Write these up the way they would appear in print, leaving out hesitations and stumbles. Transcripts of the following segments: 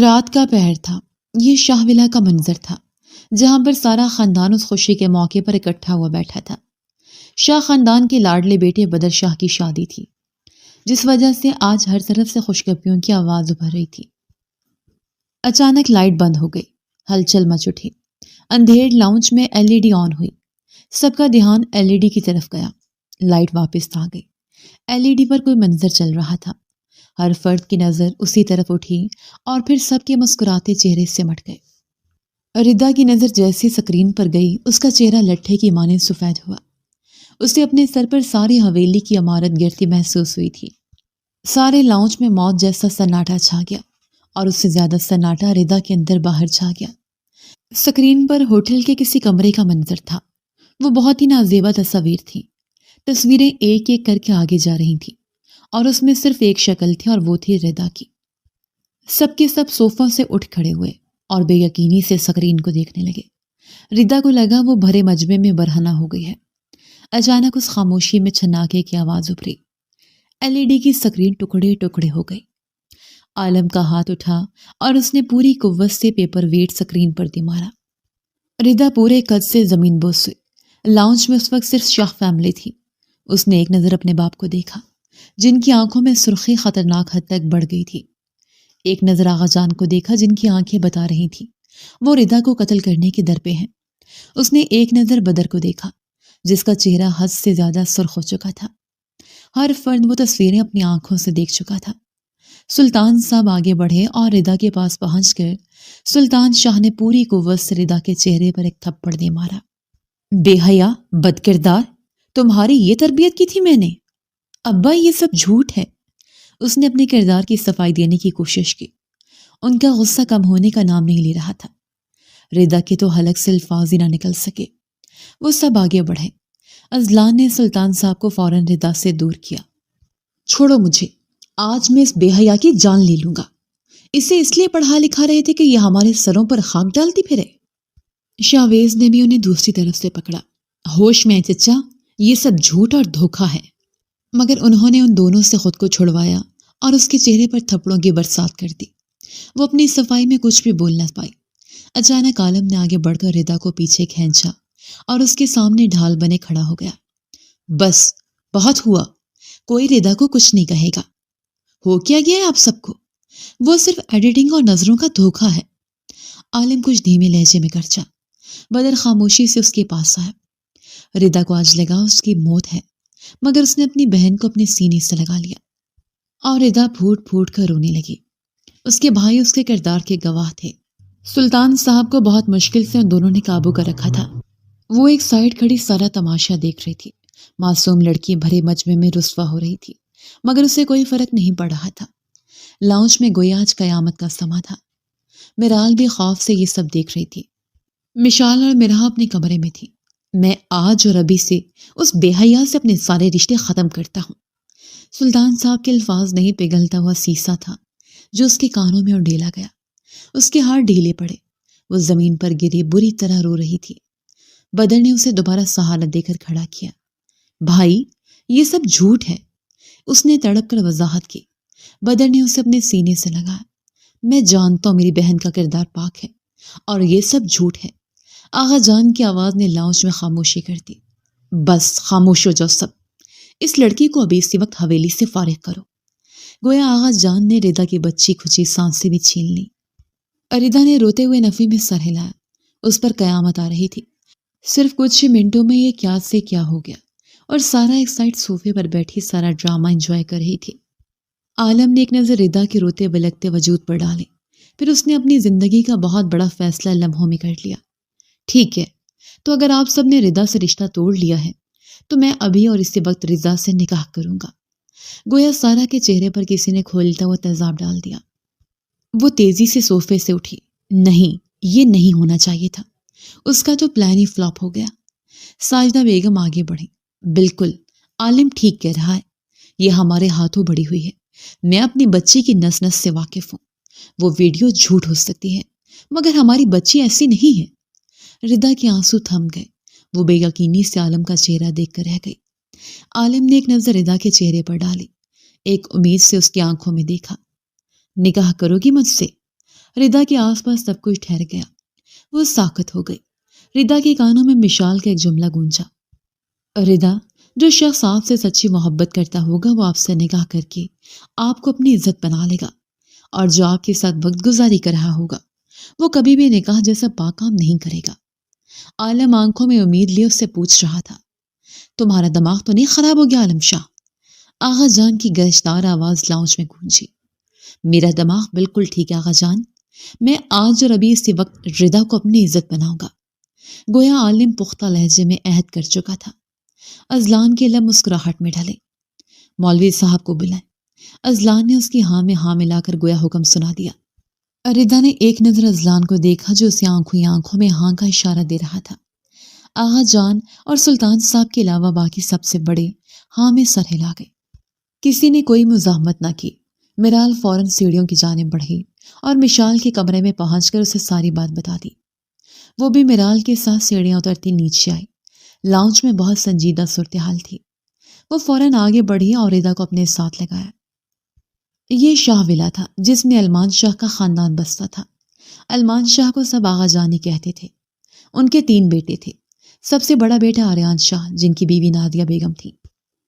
رات کا پہر تھا۔ یہ شاہ ولا کا منظر تھا جہاں پر سارا خاندان اس خوشی کے موقع پر اکٹھا ہوا بیٹھا تھا۔ شاہ خاندان کے لاڈلے بیٹے بدر شاہ کی شادی تھی، جس وجہ سے آج ہر طرف سے خوشخبریوں کی آواز ابھر رہی تھی۔ اچانک لائٹ بند ہو گئی، ہلچل مچ اٹھی۔ اندھیر لاؤنج میں LED آن ہوئی۔ سب کا دھیان LED کی طرف گیا۔ لائٹ واپس آ گئی۔ LED پر کوئی منظر چل رہا تھا۔ ہر فرد کی نظر اسی طرف اٹھی اور پھر سب کے مسکراتے چہرے سمٹ گئے۔ ردا کی نظر جیسی سکرین پر گئی، اس کا چہرہ لٹھے کی مانند سفید ہوا۔ اسے اپنے سر پر ساری حویلی کی عمارت گرتی محسوس ہوئی تھی۔ سارے لاؤنج میں موت جیسا سناٹا چھا گیا اور اس سے زیادہ سناٹا ردا کے اندر باہر چھا گیا۔ سکرین پر ہوٹل کے کسی کمرے کا منظر تھا۔ وہ بہت ہی نازیبا تصاویر تھیں۔ تصویریں ایک ایک کر کے آگے جا رہی تھیں اور اس میں صرف ایک شکل تھی اور وہ تھی ردا کی۔ سب کے سب صوفوں سے اٹھ کھڑے ہوئے اور بے یقینی سے سکرین کو دیکھنے لگے۔ ردا کو لگا وہ بھرے مجمع میں برہنہ ہو گئی ہے۔ اچانک اس خاموشی میں چھناکے کی آواز ابھری۔ LED کی سکرین ٹکڑے ٹکڑے ہو گئی۔ عالم کا ہاتھ اٹھا اور اس نے پوری قوت سے پیپر ویٹ سکرین پر دے مارا۔ ردا پورے قد سے زمین بوس ہوئی۔ لاؤنج میں اس وقت صرف شاہ فیملی تھی۔ اس نے ایک نظر اپنے باپ کو دیکھا، جن کی آنکھوں میں سرخی خطرناک حد تک بڑھ گئی تھی۔ ایک نظر آغا جان کو دیکھا، جن کی آنکھیں بتا رہی تھیں وہ ردا کو قتل کرنے کے در پہ ہیں۔ اس نے ایک نظر بدر کو دیکھا، جس کا چہرہ حد سے زیادہ سرخ ہو چکا تھا۔ ہر فرد وہ تصویریں اپنی آنکھوں سے دیکھ چکا تھا۔ سلطان صاحب آگے بڑھے اور ردا کے پاس پہنچ کر سلطان شاہ نے پوری قوت سے ردا کے چہرے پر ایک تھپڑ دے مارا۔ بے حیا، بد کردار، تمہاری یہ تربیت کی تھی میں نے؟ ابا، یہ سب جھوٹ ہے۔ اس نے اپنے کردار کی صفائی دینے کی کوشش کی۔ ان کا غصہ کم ہونے کا نام نہیں لے رہا تھا۔ ردا کے تو حلق سے الفاظ ہی نہ نکل سکے۔ وہ سب آگے بڑھے۔ ازلان نے سلطان صاحب کو فوراً ردا سے دور کیا۔ چھوڑو مجھے، آج میں اس بے حیا کی جان لے لوں گا۔ اسے اس لیے پڑھا لکھا رہے تھے کہ یہ ہمارے سروں پر خاک ڈالتی پھرے۔ شاویز نے بھی انہیں دوسری طرف سے پکڑا۔ ہوش میں چچا، یہ سب جھوٹ اور دھوکہ ہے۔ مگر انہوں نے ان دونوں سے خود کو چھڑوایا اور اس کے چہرے پر تھپڑوں کی برسات کر دی۔ وہ اپنی صفائی میں کچھ بھی بول نہ پائی۔ اچانک عالم نے آگے بڑھ کر ردا کو پیچھے کھینچا اور اس کے سامنے ڈھال بنے کھڑا ہو گیا۔ بس، بہت ہوا، کوئی ردا کو کچھ نہیں کہے گا۔ ہو کیا گیا ہے آپ سب کو؟ وہ صرف ایڈیٹنگ اور نظروں کا دھوکہ ہے۔ عالم کچھ دھیمے لہجے میں گرجا۔ بدر خاموشی سے اس کے پاس آیا۔ ردا کو آج لگا اس کی موت ہے، مگر اس نے اپنی بہن کو اپنے سینے سے لگا لیا اور ردا پھوٹ پھوٹ کر رونے لگی۔ اس کے بھائی اس کے کردار کے گواہ تھے۔ سلطان صاحب کو بہت مشکل سے ان دونوں نے قابو کر رکھا تھا۔ وہ ایک سائیڈ کھڑی سارا تماشا دیکھ رہی تھی۔ معصوم لڑکی بھرے مجمع میں رسوا ہو رہی تھی، مگر اسے کوئی فرق نہیں پڑ رہا تھا۔ لاؤنج میں گویا آج قیامت کا سما تھا۔ میرال بھی خوف سے یہ سب دیکھ رہی تھی۔ مشال اور مرحا اپنے کمرے میں تھی۔ میں آج اور ابھی سے اس بے حیا سے اپنے سارے رشتے ختم کرتا ہوں۔ سلطان صاحب کے الفاظ نہیں پگھلتا ہوا سیسا تھا جو اس کے کانوں میں اڈیلا گیا۔ اس کے ہاتھ ڈھیلے پڑے۔ وہ زمین پر گری بری طرح رو رہی تھی۔ بدر نے اسے دوبارہ سہارا دے کر کھڑا کیا۔ بھائی، یہ سب جھوٹ ہے، اس نے تڑپ کر وضاحت کی۔ بدر نے اسے اپنے سینے سے لگایا۔ میں جانتا ہوں میری بہن کا کردار پاک ہے اور یہ سب جھوٹ ہے۔ آغا جان کی آواز نے لاؤنج میں خاموشی کر دی۔ بس خاموش ہو جاؤ سب۔ اس لڑکی کو ابھی اسی وقت حویلی سے فارغ کرو۔ گویا آغا جان نے ردا کی بچی کھچی سانسیں بھی چھین لی۔ ردا نے روتے ہوئے نفی میں سر ہلایا۔ اس پر قیامت آ رہی تھی۔ صرف کچھ ہی منٹوں میں یہ کیا سے کیا ہو گیا اور سارا ایک سائڈ صوفے پر بیٹھی سارا ڈرامہ انجوائے کر رہی تھی۔ عالم نے ایک نظر ردا کے روتے بلکتے وجود پر ڈالے، پھر اس نے اپنی زندگی کا بہت بڑا فیصلہ لمحوں میں کر لیا۔ ٹھیک ہے، تو اگر آپ سب نے ردا سے رشتہ توڑ لیا ہے تو میں ابھی اور اسی وقت ردا سے نکاح کروں گا۔ گویا سارا کے چہرے پر کسی نے کھولتا ہوا تیزاب ڈال دیا۔ وہ تیزی سے صوفے سے اٹھی۔ نہیں، یہ نہیں ہونا چاہیے تھا۔ اس کا تو پلان ہی فلاپ ہو گیا۔ ساجدہ بیگم آگے بڑھی۔ بالکل، عالم ٹھیک کہہ رہا ہے، یہ ہمارے ہاتھوں بڑی ہوئی ہے۔ میں اپنی بچی کی نس نس سے واقف ہوں۔ وہ ویڈیو جھوٹ ہو سکتی ہے مگر ہماری بچی ایسی نہیں ہے۔ ردا کے آنسو تھم گئے۔ وہ بے یقینی سے عالم کا چہرہ دیکھ کر رہ گئی۔ عالم نے ایک نظر ردا کے چہرے پر ڈالی، ایک امید سے اس کی آنکھوں میں دیکھا۔ نکاح کرو گی مجھ سے؟ ردا کے آس پاس سب کچھ ٹھہر گیا، وہ ساکت ہو گئی۔ ردا کے کانوں میں مشال کا ایک جملہ گونجا، ردا، جو شخص آپ سے سچی محبت کرتا ہوگا وہ آپ سے نکاح کر کے آپ کو اپنی عزت بنا لے گا، اور جو آپ کے ساتھ وقت گزاری کر رہا ہوگا وہ کبھی بھی نکاح جیسا پاکام نہیں کرے گا۔ عالم آنکھوں میں امید لیے اس سے پوچھ رہا تھا، تمہارا دماغ تو نہیں خراب ہو گیا عالم شاہ؟ آغا جان کی گرجدار آواز لاؤنج میں گونجی۔ میرا دماغ بالکل ٹھیک ہے آغا جان، میں آج اور ابھی اسی وقت ردا کو اپنی عزت بناؤں گا۔ گویا عالم پختہ لہجے میں عہد کر چکا تھا۔ ازلان کے لب مسکراہٹ میں ڈھلے۔ مولوی صاحب کو بلائیں۔ ازلان نے اس کی ہاں میں ہاں ملا کر گویا حکم سنا دیا۔ ردا نے ایک نظر ازلان کو دیکھا جو اسے آنکھوں ہی آنکھوں میں ہاں کا اشارہ دے رہا تھا۔ آغا جان اور سلطان صاحب کے علاوہ باقی سب سے بڑے ہاں میں سر ہلا گئے۔ کسی نے کوئی مزاحمت نہ کی۔ میرال فوراً سیڑھیوں کی جانب بڑھی اور مشال کے کمرے میں پہنچ کر اسے ساری بات بتا دی۔ وہ بھی میرال کے ساتھ سیڑھیاں اترتی نیچے آئی۔ لاؤنج میں بہت سنجیدہ صورتحال تھی۔ وہ فوراً آگے بڑھی اور ردا کو اپنے ساتھ لگایا۔ یہ شاہ ولا تھا جس میں علمان شاہ کا خاندان بستا تھا۔ علمان شاہ کو سب آغا جانی کہتے تھے۔ ان کے 3 بیٹے تھے۔ سب سے بڑا بیٹا آریان شاہ جن کی بیوی نادیہ بیگم تھی۔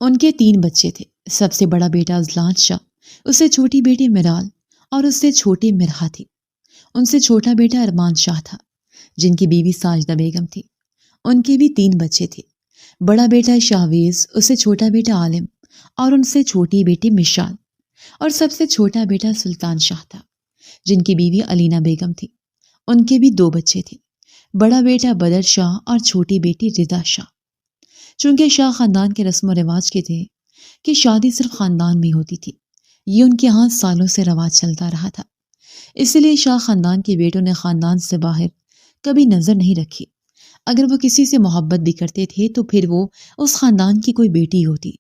ان کے 3 بچے تھے۔ سب سے بڑا بیٹا ازلان شاہ، اس سے چھوٹی بیٹی میرال اور اس سے چھوٹی مرہا تھی۔ ان سے چھوٹا بیٹا ارمان شاہ تھا جن کی بیوی ساجدہ بیگم تھی۔ ان کے بھی 3 بچے تھے۔ بڑا بیٹا شاہویز، اس سے چھوٹا بیٹا عالم اور ان سے چھوٹی بیٹی مشال، اور سب سے چھوٹا بیٹا سلطان شاہ تھا جن کی بیوی علینا بیگم تھی۔ ان کے بھی 2 بچے تھے، بڑا بیٹا بدر شاہ اور چھوٹی بیٹی ردا شاہ۔ چونکہ شاہ خاندان کے رسم و رواج کے تھے کہ شادی صرف خاندان میں ہوتی تھی، یہ ان کے ہاں سالوں سے رواج چلتا رہا تھا، اس لیے شاہ خاندان کے بیٹوں نے خاندان سے باہر کبھی نظر نہیں رکھی۔ اگر وہ کسی سے محبت بھی کرتے تھے تو پھر وہ اس خاندان کی کوئی بیٹی ہوتی۔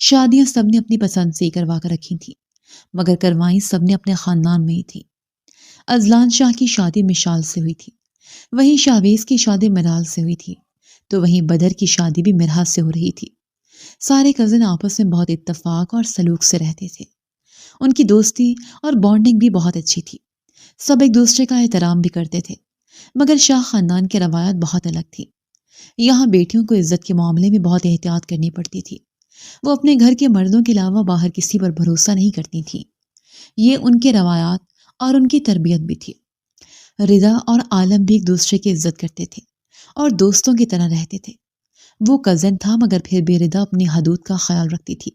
شادیاں سب نے اپنی پسند سے کروا کر رکھی تھیں، مگر کروائیں سب نے اپنے خاندان میں ہی تھی۔ ازلان شاہ کی شادی مشال سے ہوئی تھی، وہیں شاہویز کی شادی مرال سے ہوئی تھی، تو وہیں بدر کی شادی بھی مرہا سے ہو رہی تھی۔ سارے کزن آپس میں بہت اتفاق اور سلوک سے رہتے تھے۔ ان کی دوستی اور بانڈنگ بھی بہت اچھی تھی۔ سب ایک دوسرے کا احترام بھی کرتے تھے، مگر شاہ خاندان کی روایت بہت الگ تھی۔ یہاں بیٹیوں کو عزت کے معاملے میں بہت احتیاط کرنی پڑتی تھی۔ وہ اپنے گھر کے مردوں کے علاوہ باہر کسی پر بھروسہ نہیں کرتی تھیں۔ یہ ان کے روایات اور ان کی تربیت بھی تھی۔ ردا اور عالم بھی ایک دوسرے کی عزت کرتے تھے اور دوستوں کی طرح رہتے تھے۔ وہ کزن تھا مگر پھر بھی ردا اپنی حدود کا خیال رکھتی تھی،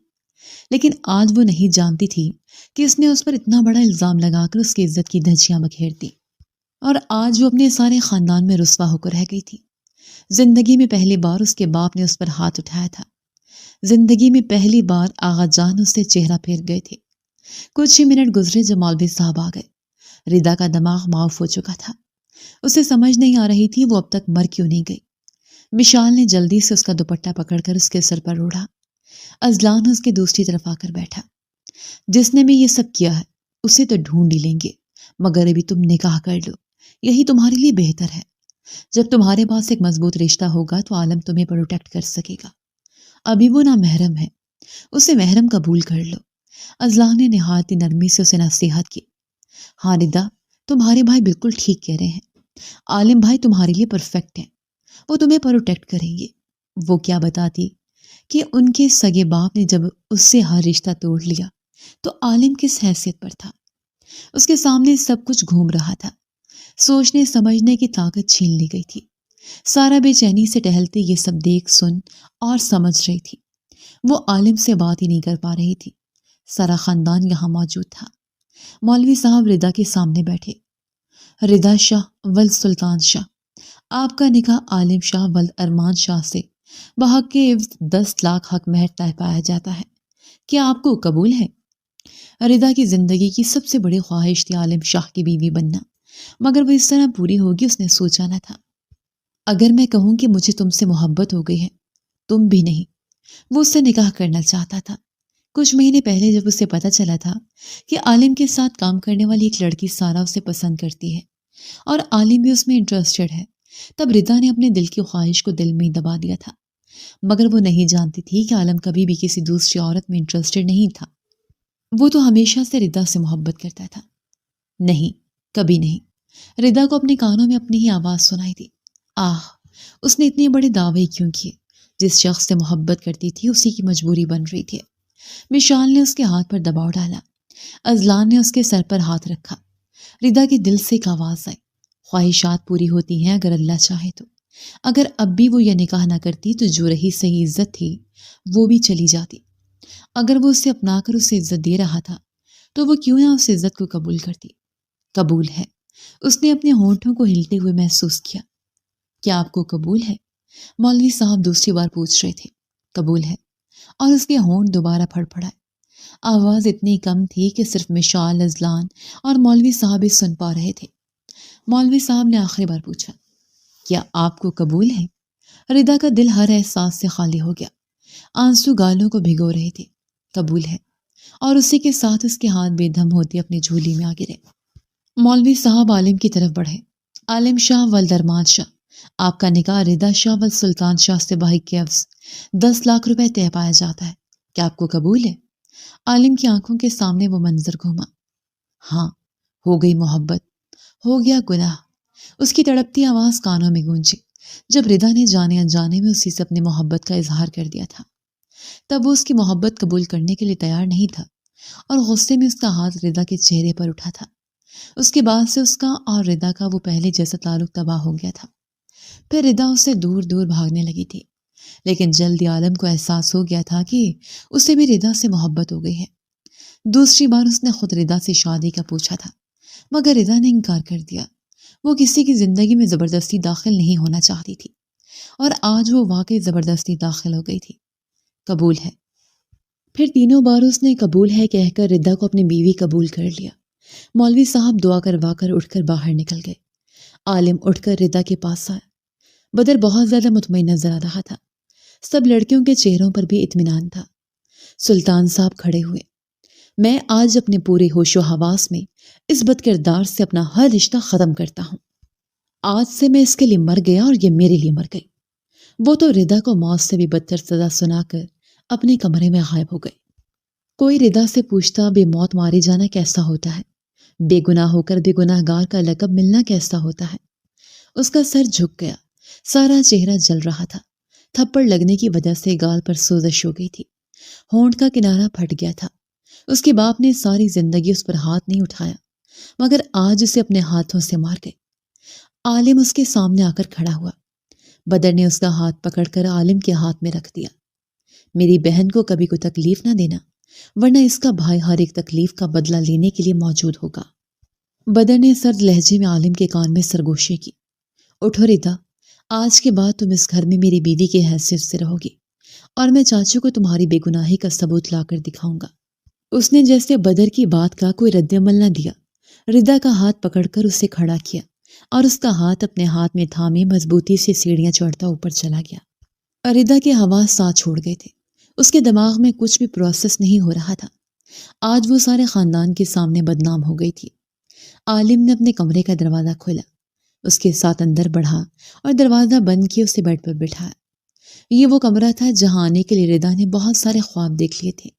لیکن آج وہ نہیں جانتی تھی کہ اس نے اس پر اتنا بڑا الزام لگا کر اس کی عزت کی دھجیاں بکھیر دی، اور آج وہ اپنے سارے خاندان میں رسوا ہو کر رہ گئی تھی۔ زندگی میں پہلی بار اس کے باپ نے اس پر ہاتھ اٹھایا تھا۔ زندگی میں پہلی بار آغا جان اس سے چہرہ پھیر گئے تھے۔ کچھ ہی منٹ گزرے جب مولوی صاحب آ گئے۔ ردا کا دماغ معاف ہو چکا تھا۔ اسے سمجھ نہیں آ رہی تھی وہ اب تک مر کیوں نہیں گئی۔ مشال نے جلدی سے اس کا دوپٹہ پکڑ کر اس کے سر پر اوڑھا۔ ازلان اس کے دوسری طرف آ کر بیٹھا۔ جس نے بھی یہ سب کیا ہے اسے تو ڈھونڈ ہی لیں گے، مگر ابھی تم نکاح کر لو، یہی تمہارے لیے بہتر ہے۔ جب تمہارے پاس ایک مضبوط رشتہ ہوگا تو عالم تمہیں پروٹیکٹ کر سکے گا۔ ابھی وہ نامحرم ہے، اسے محرم قبول کر لو۔ ازلان نے نہایت نرمی سے اسے نصیحت کی۔ ہاں ردا، تمہارے بھائی بالکل ٹھیک کہہ رہے ہیں۔ عالم بھائی تمہارے لیے پرفیکٹ ہیں، وہ تمہیں پروٹیکٹ کریں گے۔ وہ کیا بتاتی کہ ان کے سگے باپ نے جب اس سے ہر رشتہ توڑ لیا تو عالم کس حیثیت پر تھا۔ اس کے سامنے سب کچھ گھوم رہا تھا۔ سوچنے سمجھنے کی طاقت چھین لی گئی تھی۔ سارا بے چینی سے ٹہلتے یہ سب دیکھ سن اور سمجھ رہی تھی۔ وہ عالم سے بات ہی نہیں کر پا رہی تھی۔ سارا خاندان یہاں موجود تھا۔ مولوی صاحب ردا کے سامنے بیٹھے۔ ردا شاہ ولد سلطان شاہ، آپ کا نکاح عالم شاہ ولد ارمان شاہ سے بحق کے عوض 10 لاکھ حق مہر طے پایا جاتا ہے، کیا آپ کو قبول ہے؟ ردا کی زندگی کی سب سے بڑی خواہش تھی عالم شاہ کی بیوی بننا، مگر وہ اس طرح پوری ہوگی اس نے سوچا نہ تھا۔ اگر میں کہوں کہ مجھے تم سے محبت ہو گئی ہے، تم بھی نہیں۔ وہ اس سے نکاح کرنا چاہتا تھا۔ کچھ مہینے پہلے جب اسے پتہ چلا تھا کہ عالم کے ساتھ کام کرنے والی ایک لڑکی سارا اسے پسند کرتی ہے اور عالم بھی اس میں انٹرسٹڈ ہے، تب ردا نے اپنے دل کی خواہش کو دل میں ہی دبا دیا تھا، مگر وہ نہیں جانتی تھی کہ عالم کبھی بھی کسی دوسری عورت میں انٹرسٹڈ نہیں تھا۔ وہ تو ہمیشہ سے ردا سے محبت کرتا تھا۔ نہیں، کبھی نہیں۔ ردا کو اپنے کانوں میں اپنی ہی آواز سنائی دی۔ آہ، اس نے اتنے بڑے دعوے کیوں کیے؟ جس شخص سے محبت کرتی تھی اسی کی مجبوری بن رہی تھی۔ مشال نے اس کے ہاتھ پر دباؤ ڈالا۔ ازلان نے اس کے سر پر ہاتھ رکھا۔ ردا کے دل سے ایک آواز آئی، خواہشات پوری ہوتی ہیں اگر اللہ چاہے تو۔ اگر اب بھی وہ یہ نکاح نہ کرتی تو جو رہی صحیح عزت تھی وہ بھی چلی جاتی۔ اگر وہ اسے اپنا کر اسے عزت دے رہا تھا تو وہ کیوں نہ اس عزت کو قبول کرتی؟ قبول ہے، اس نے اپنے ہونٹوں کو ہلتے ہوئے محسوس کیا۔ کیا آپ کو قبول ہے؟ مولوی صاحب دوسری بار پوچھ رہے تھے۔ قبول ہے، اور اس کے ہونٹ دوبارہ پھڑ پڑائے۔ آواز اتنی کم تھی کہ صرف مشال، ازلان اور مولوی صاحب ہی سن پا رہے تھے۔ مولوی صاحب نے آخری بار پوچھا، کیا آپ کو قبول ہے؟ ردا کا دل ہر احساس سے خالی ہو گیا۔ آنسو گالوں کو بھگو رہے تھے۔ قبول ہے، اور اسی کے ساتھ اس کے ہاتھ بے دم ہوتے اپنی جھولی میں آ گرے۔ مولوی صاحب عالم کی طرف بڑھے۔ عالم شاہ ولدرمان شاہ، آپ کا نکاح ردا شاہ والسلطان شاہ سے باہی کے عوض 10 لاکھ روپے طے پایا جاتا ہے، کیا آپ کو قبول ہے؟ عالم کی آنکھوں کے سامنے وہ منظر گھوما۔ ہاں، ہو گئی محبت، ہو گیا گناہ۔ اس کی تڑپتی آواز کانوں میں گونجی جب ردا نے جانے انجانے میں اسی سے اپنی محبت کا اظہار کر دیا تھا۔ تب وہ اس کی محبت قبول کرنے کے لیے تیار نہیں تھا، اور غصے میں اس کا ہاتھ ردا کے چہرے پر اٹھا تھا۔ اس کے بعد سے اس کا اور ردا کا وہ پہلے جیسا تعلق تباہ ہو گیا تھا۔ پھر ردا اس سے دور دور بھاگنے لگی تھی، لیکن جلدی عالم کو احساس ہو گیا تھا کہ اسے بھی ردا سے محبت ہو گئی ہے۔ دوسری بار اس نے خود ردا سے شادی کا پوچھا تھا، مگر ردا نے انکار کر دیا۔ وہ کسی کی زندگی میں زبردستی داخل نہیں ہونا چاہتی تھی، اور آج وہ واقعی زبردستی داخل ہو گئی تھی۔ قبول ہے۔ پھر تینوں بار اس نے قبول ہے کہہ کر ردا کو اپنی بیوی قبول کر لیا۔ مولوی صاحب دعا کروا کر اٹھ کر باہر نکل گئے۔ عالم اٹھ کر ردا کے پاس آیا۔ بدر بہت زیادہ مطمئن نظر آ رہا تھا۔ سب لڑکیوں کے چہروں پر بھی اطمینان تھا۔ سلطان صاحب کھڑے ہوئے۔ میں آج اپنے پورے ہوش و حواس میں اس بد کردار سے اپنا ہر رشتہ ختم کرتا ہوں۔ آج سے میں اس کے لیے مر گیا اور یہ میرے لیے مر گئی۔ وہ تو ردا کو موت سے بھی بدتر سزا سنا کر اپنے کمرے میں غائب ہو گئے۔ کوئی ردا سے پوچھتا بے موت مارے جانا کیسا ہوتا ہے؟ بے گناہ ہو کر بے گناہ گار کا لقب ملنا کیسا ہوتا ہے؟ اس کا سر جھک گیا، سارا چہرہ جل رہا تھا۔ تھپڑ لگنے کی وجہ سے گال پر سوزش ہو گئی تھی، ہونٹ کا کنارہ پھٹ گیا تھا۔ اس کے باپ نے ساری زندگی اس پر ہاتھ نہیں اٹھایا، مگر آج اسے اپنے ہاتھوں سے مار گئے۔ عالم اس کے سامنے آ کر کھڑا ہوا۔ بدر نے اس کا ہاتھ پکڑ کر عالم کے ہاتھ میں رکھ دیا۔ میری بہن کو کبھی کوئی تکلیف نہ دینا، ورنہ اس کا بھائی ہر ایک تکلیف کا بدلہ لینے کے لیے موجود ہوگا۔ بدر نے سرد لہجے میں عالم کے کان میں سرگوشی کی۔ اٹھو ردا، آج کے بعد تم اس گھر میں میری بیوی کی حیثیت سے رہو گی، اور میں چاچو کو تمہاری بے گناہی کا ثبوت لا کر دکھاؤں گا۔ اس نے جیسے بدر کی بات کا کوئی رد عمل نہ دیا، ردا کا ہاتھ پکڑ کر اسے کھڑا کیا، اور اس کا ہاتھ اپنے ہاتھ میں تھامے مضبوطی سے سیڑھیاں چڑھتا اوپر چلا گیا۔ ردا کے حواس ساتھ چھوڑ گئے تھے۔ اس کے دماغ میں کچھ بھی پروسیس نہیں ہو رہا تھا۔ آج وہ سارے خاندان کے سامنے بدنام ہو گئی تھی۔ عالم نے اپنے کمرے کا دروازہ کھولا، اس کے ساتھ اندر بڑھا اور دروازہ بند کیے اسے بیڈ پر بٹھایا۔ یہ وہ کمرہ تھا جہاں آنے کے لیے ردا نے بہت سارے خواب دیکھ لیے تھے۔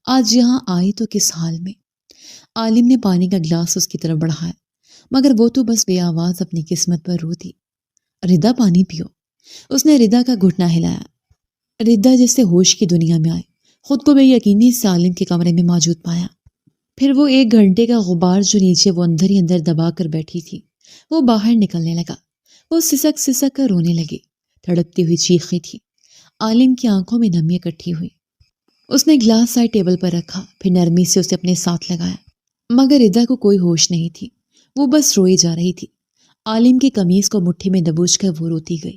آج یہاں آئی تو کس حال میں؟ عالم نے پانی کا گلاس اس کی طرف بڑھایا، مگر وہ تو بس بے آواز اپنی قسمت پر رو تھی۔ ردا پانی پیو۔ اس نے ردا کا گھٹنا ہلایا۔ ردا جیسے ہوش کی دنیا میں آئے، خود کو بے یقینی سے عالم کے کمرے میں موجود پایا۔ پھر وہ 1 گھنٹے کا غبار جو نیچے وہ اندر ہی اندر دبا کر بیٹھی تھی وہ باہر نکلنے لگا۔ وہ سسک سسک کر رونے لگی، تڑپتی ہوئی چیخی تھی۔ عالم کی آنکھوں میں نمی اکٹھی ہوئی۔ اس نے گلاس سائڈ ٹیبل پر رکھا، پھر نرمی سے اسے اپنے ساتھ لگایا، مگر ردا کو کوئی ہوش نہیں تھی۔ وہ بس روئی جا رہی تھی۔ عالم کی قمیض کو مٹھی میں دبوچ کر وہ روتی گئی۔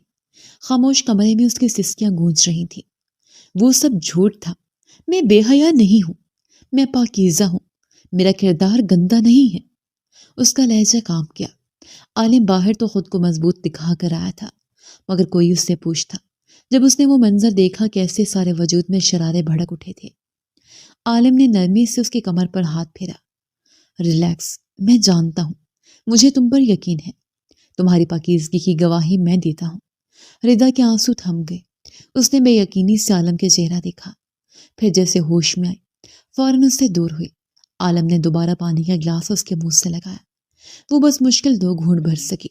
خاموش کمرے میں اس کی سسکیاں گونج رہی تھیں۔ وہ سب جھوٹ تھا۔ میں بے حیا نہیں ہوں، میں پاکیزہ ہوں، میرا کردار گندا نہیں ہے۔ اس کا لہجہ کانپ گیا۔ عالم باہر تو خود کو مضبوط دکھا کر آیا تھا، مگر کوئی اس سے پوچھتا۔ جب اس نے وہ منظر دیکھا کیسے سارے وجود میں شرارے بھڑک اٹھے تھے۔ عالم نے نرمی سے اس کی کمر پر ہاتھ پھیرا۔ ریلیکس، میں جانتا ہوں، مجھے تم پر یقین ہے، تمہاری پاکیزگی کی گواہی میں دیتا ہوں۔ ردا کے آنسو تھم گئے۔ اس نے بے یقینی سے عالم کے چہرہ دیکھا، پھر جیسے ہوش میں آئی فوراً اس سے دور ہوئی۔ عالم نے دوبارہ پانی کا گلاس اس کے منہ سے لگایا۔ وہ بس مشکل 2 گھونٹ بھر سکی۔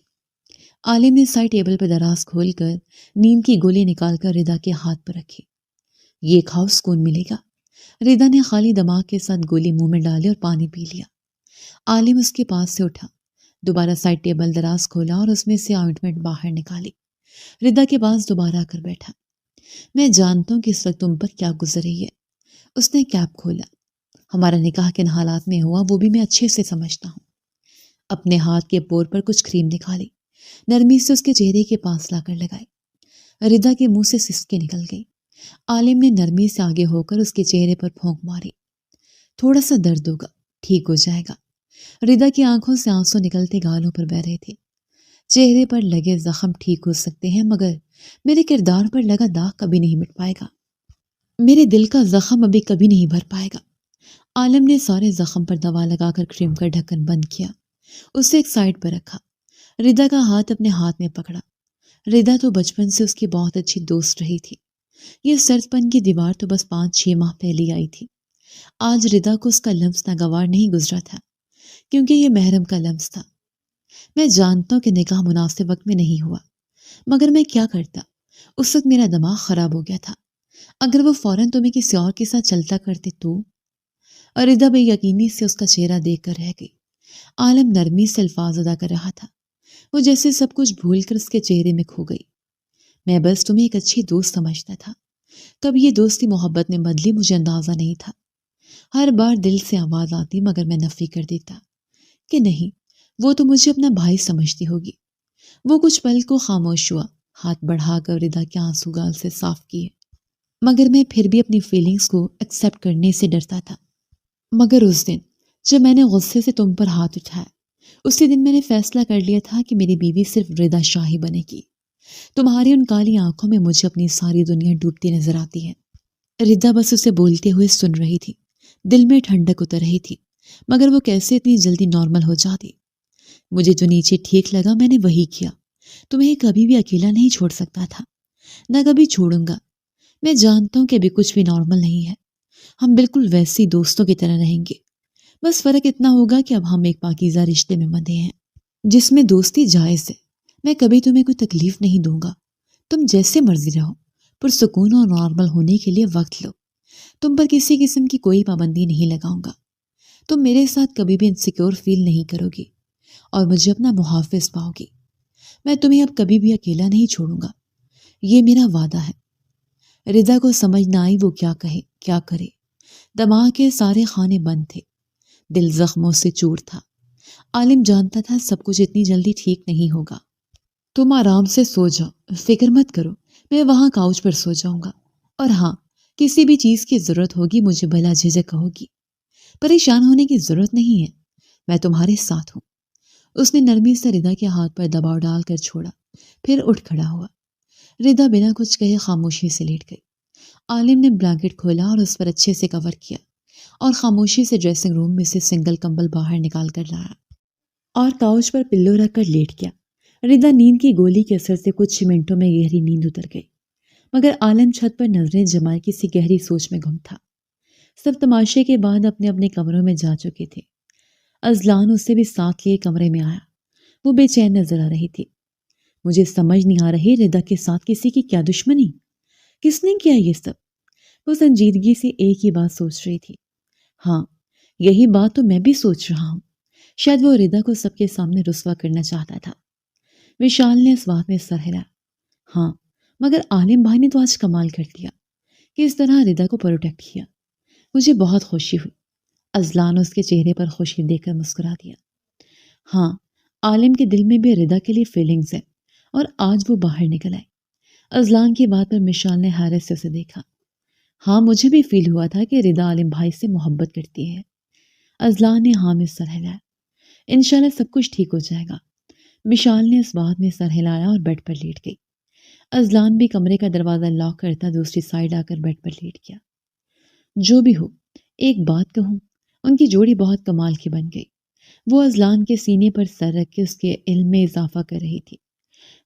عالم نے سائڈ ٹیبل پر دراز کھول کر نیند کی گولی نکال کر ردا کے ہاتھ پر رکھی۔ یہ کھاؤ، سکون ملے گا۔ ردا نے خالی دماغ کے ساتھ گولی منہ میں ڈالی اور پانی پی لیا۔ عالم اس کے پاس سے اٹھا، دوبارہ سائڈ ٹیبل دراز کھولا اور اس میں سے آئنٹمنٹ باہر نکالی۔ ردا کے پاس دوبارہ آ کر بیٹھا۔ میں جانتا ہوں کہ اس وقت تم پر کیا گزر رہی ہے۔ اس نے کیپ کھولا۔ ہمارا نکاح کن حالات میں ہوا وہ بھی میں اچھے سے سمجھتا ہوں۔ اپنے ہاتھ کے پور پر کچھ کریم نکالی، نرمی سے اس کے چہرے کے پاس لا کر لگائی۔ ردا کے منہ سے سسکے نکل گئی۔ عالم نے نرمی سے آگے ہو کر اس کے چہرے پر پھونک ماری۔ تھوڑا سا درد ہوگا، ٹھیک ہو جائے گا۔ ردا کی آنکھوں سے آنسو نکلتے گالوں پر بہہ رہے تھے۔ چہرے پر لگے زخم ٹھیک ہو سکتے ہیں مگر میرے کردار پر لگا داغ کبھی نہیں مٹ پائے گا۔ میرے دل کا زخم ابھی کبھی نہیں بھر پائے گا۔ عالم نے سارے زخم پر دوا لگا کر کریم کا ڈھکن بند کیا، اسے ایک سائڈ پر رکھا۔ ردا کا ہاتھ اپنے ہاتھ میں پکڑا۔ ردا تو بچپن سے اس کی بہت اچھی دوست رہی تھی۔ یہ سرد پن کی دیوار تو بس 5-6 ماہ پہلے آئی تھی۔ آج ردا کو اس کا لمس ناگوار نہیں گزرا تھا کیونکہ یہ محرم کا لمس تھا۔ میں جانتا ہوں کہ نکاح مناسب وقت میں نہیں ہوا مگر میں کیا کرتا، اس وقت میرا دماغ خراب ہو گیا تھا۔ اگر وہ فوراً تمہیں کسی اور کے ساتھ چلتا کرتے تو؟ اور ردا بے یقینی سے اس کا چہرہ دیکھ کر رہ گئی۔ عالم نرمی سے الفاظ ادا کر رہا تھا، وہ جیسے سب کچھ بھول کر اس کے چہرے میں کھو گئی۔ میں بس تمہیں ایک اچھی دوست سمجھتا تھا، کب یہ دوستی محبت میں بدلی مجھے اندازہ نہیں تھا۔ ہر بار دل سے آواز آتی مگر میں نفی کر دیتا کہ نہیں، وہ تو مجھے اپنا بھائی سمجھتی ہوگی۔ وہ کچھ پل کو خاموش ہوا، ہاتھ بڑھا کر ردا کے آنسو گال سے صاف کیے۔ مگر میں پھر بھی اپنی فیلنگز کو ایکسیپٹ کرنے سے ڈرتا تھا۔ مگر اس دن جب میں نے غصے سے تم پر ہاتھ اٹھایا، اسی دن میں نے فیصلہ کر لیا تھا کہ میری بیوی صرف ردا شاہی بنے گی۔ تمہاری ان کالی آنکھوں میں مجھے اپنی ساری دنیا ڈوبتی نظر آتی ہے۔ ردا بس اسے بولتے ہوئے سن رہی تھی، دل میں ٹھنڈک اتر رہی تھی مگر وہ کیسے اتنی جلدی نارمل ہو جاتی۔ مجھے جو نیچے ٹھیک لگا میں نے وہی کیا۔ تمہیں کبھی بھی اکیلا نہیں چھوڑ سکتا تھا، نہ کبھی چھوڑوں گا۔ میں جانتا ہوں کہ ابھی کچھ بھی نارمل نہیں ہے، ہم بالکل ویسی دوستوں کی طرح رہیں گے۔ بس فرق اتنا ہوگا کہ اب ہم ایک پاکیزہ رشتے میں بندھے ہیں جس میں دوستی جائز ہے۔ میں کبھی تمہیں کوئی تکلیف نہیں دوں گا، تم جیسے مرضی رہو، پرسکون اور نارمل ہونے کے لیے وقت لو۔ تم پر کسی قسم کی کوئی پابندی نہیں لگاؤں گا۔ تم میرے ساتھ کبھی بھی انسیکیور فیل نہیں کرو گی اور مجھے اپنا محافظ پاؤ گی۔ میں تمہیں اب کبھی بھی اکیلا نہیں چھوڑوں گا، یہ میرا وعدہ ہے۔ ردا کو سمجھ نہ آئی وہ کیا کہے کیا کرے۔ دماغ کے سارے خانے بند تھے، دل زخموں سے چور تھا۔ عالم جانتا تھا سب کچھ اتنی جلدی ٹھیک نہیں ہوگا۔ تم آرام سے سو جاؤ، فکر مت کرو، میں وہاں کاؤچ پر سو جاؤں گا۔ اور ہاں، کسی بھی چیز کی ضرورت ہوگی مجھے بلا جھجک ہوگی۔ پریشان ہونے کی ضرورت نہیں ہے، میں تمہارے ساتھ ہوں۔ اس نے نرمی سے ردا کے ہاتھ پر دباؤ ڈال کر چھوڑا، پھر اٹھ کھڑا ہوا۔ ردا بنا کچھ کہے خاموشی سے لیٹ گئی۔ عالم نے بلینکٹ کھولا اور اس پر اچھے سے کور کیا اور خاموشی سے ڈریسنگ روم میں سے سنگل کمبل باہر نکال کر لایا اور کاؤچ پر پلو رکھ کر لیٹ گیا۔ ردا نیند کی گولی کے اثر سے کچھ منٹوں میں گہری نیند اتر گئی مگر عالم چھت پر نظریں جمائے کسی گہری سوچ میں گم تھا۔ سب تماشے کے بعد اپنے اپنے کمروں میں جا چکے تھے۔ ازلان اسے بھی ساتھ لیے کمرے میں آیا، وہ بے چین نظر آ رہی تھی۔ مجھے سمجھ نہیں آ رہی ردا کے ساتھ کسی کی کیا دشمنی، کس نے کیا یہ سب؟ وہ سنجیدگی سے ایک ہی بات سوچ رہی تھی۔ ہاں، یہی بات تو میں بھی سوچ رہا ہوں۔ شاید وہ ردا کو سب کے سامنے رسوا کرنا چاہتا تھا۔ وشال نے اس بات میں سر ہلایا۔ ہاں، مگر عالم بھائی نے تو آج کمال کر دیا کہ اس طرح ردا کو پروٹیکٹ کیا۔ مجھے بہت خوشی ہوئی۔ ازلان اس کے چہرے پر خوشی دیکھ کر مسکرا دیا۔ ہاں، عالم کے دل میں بھی ردا کے لیے فیلنگز ہیں اور آج وہ باہر نکل آئے۔ ازلان کی بات پر مشال نے حیرت سے اسے دیکھا۔ ہاں، مجھے بھی فیل ہوا تھا کہ ردا عالم بھائی سے محبت کرتی ہے۔ ازلان نے ہاں میں سر ہلایا۔ انشاءاللہ سب کچھ ٹھیک ہو جائے گا۔ مشال نے اس بات میں سر ہلایا اور بیڈ پر لیٹ گئی۔ ازلان بھی کمرے کا دروازہ لاک کرتا دوسری سائڈ آ کر بیڈ پر لیٹ گیا۔ جو بھی ہو، ایک بات کہوں، ان کی جوڑی بہت کمال کی بن گئی۔ وہ ازلان کے سینے پر سر رکھ کے اس کے علم میں اضافہ کر رہی تھی۔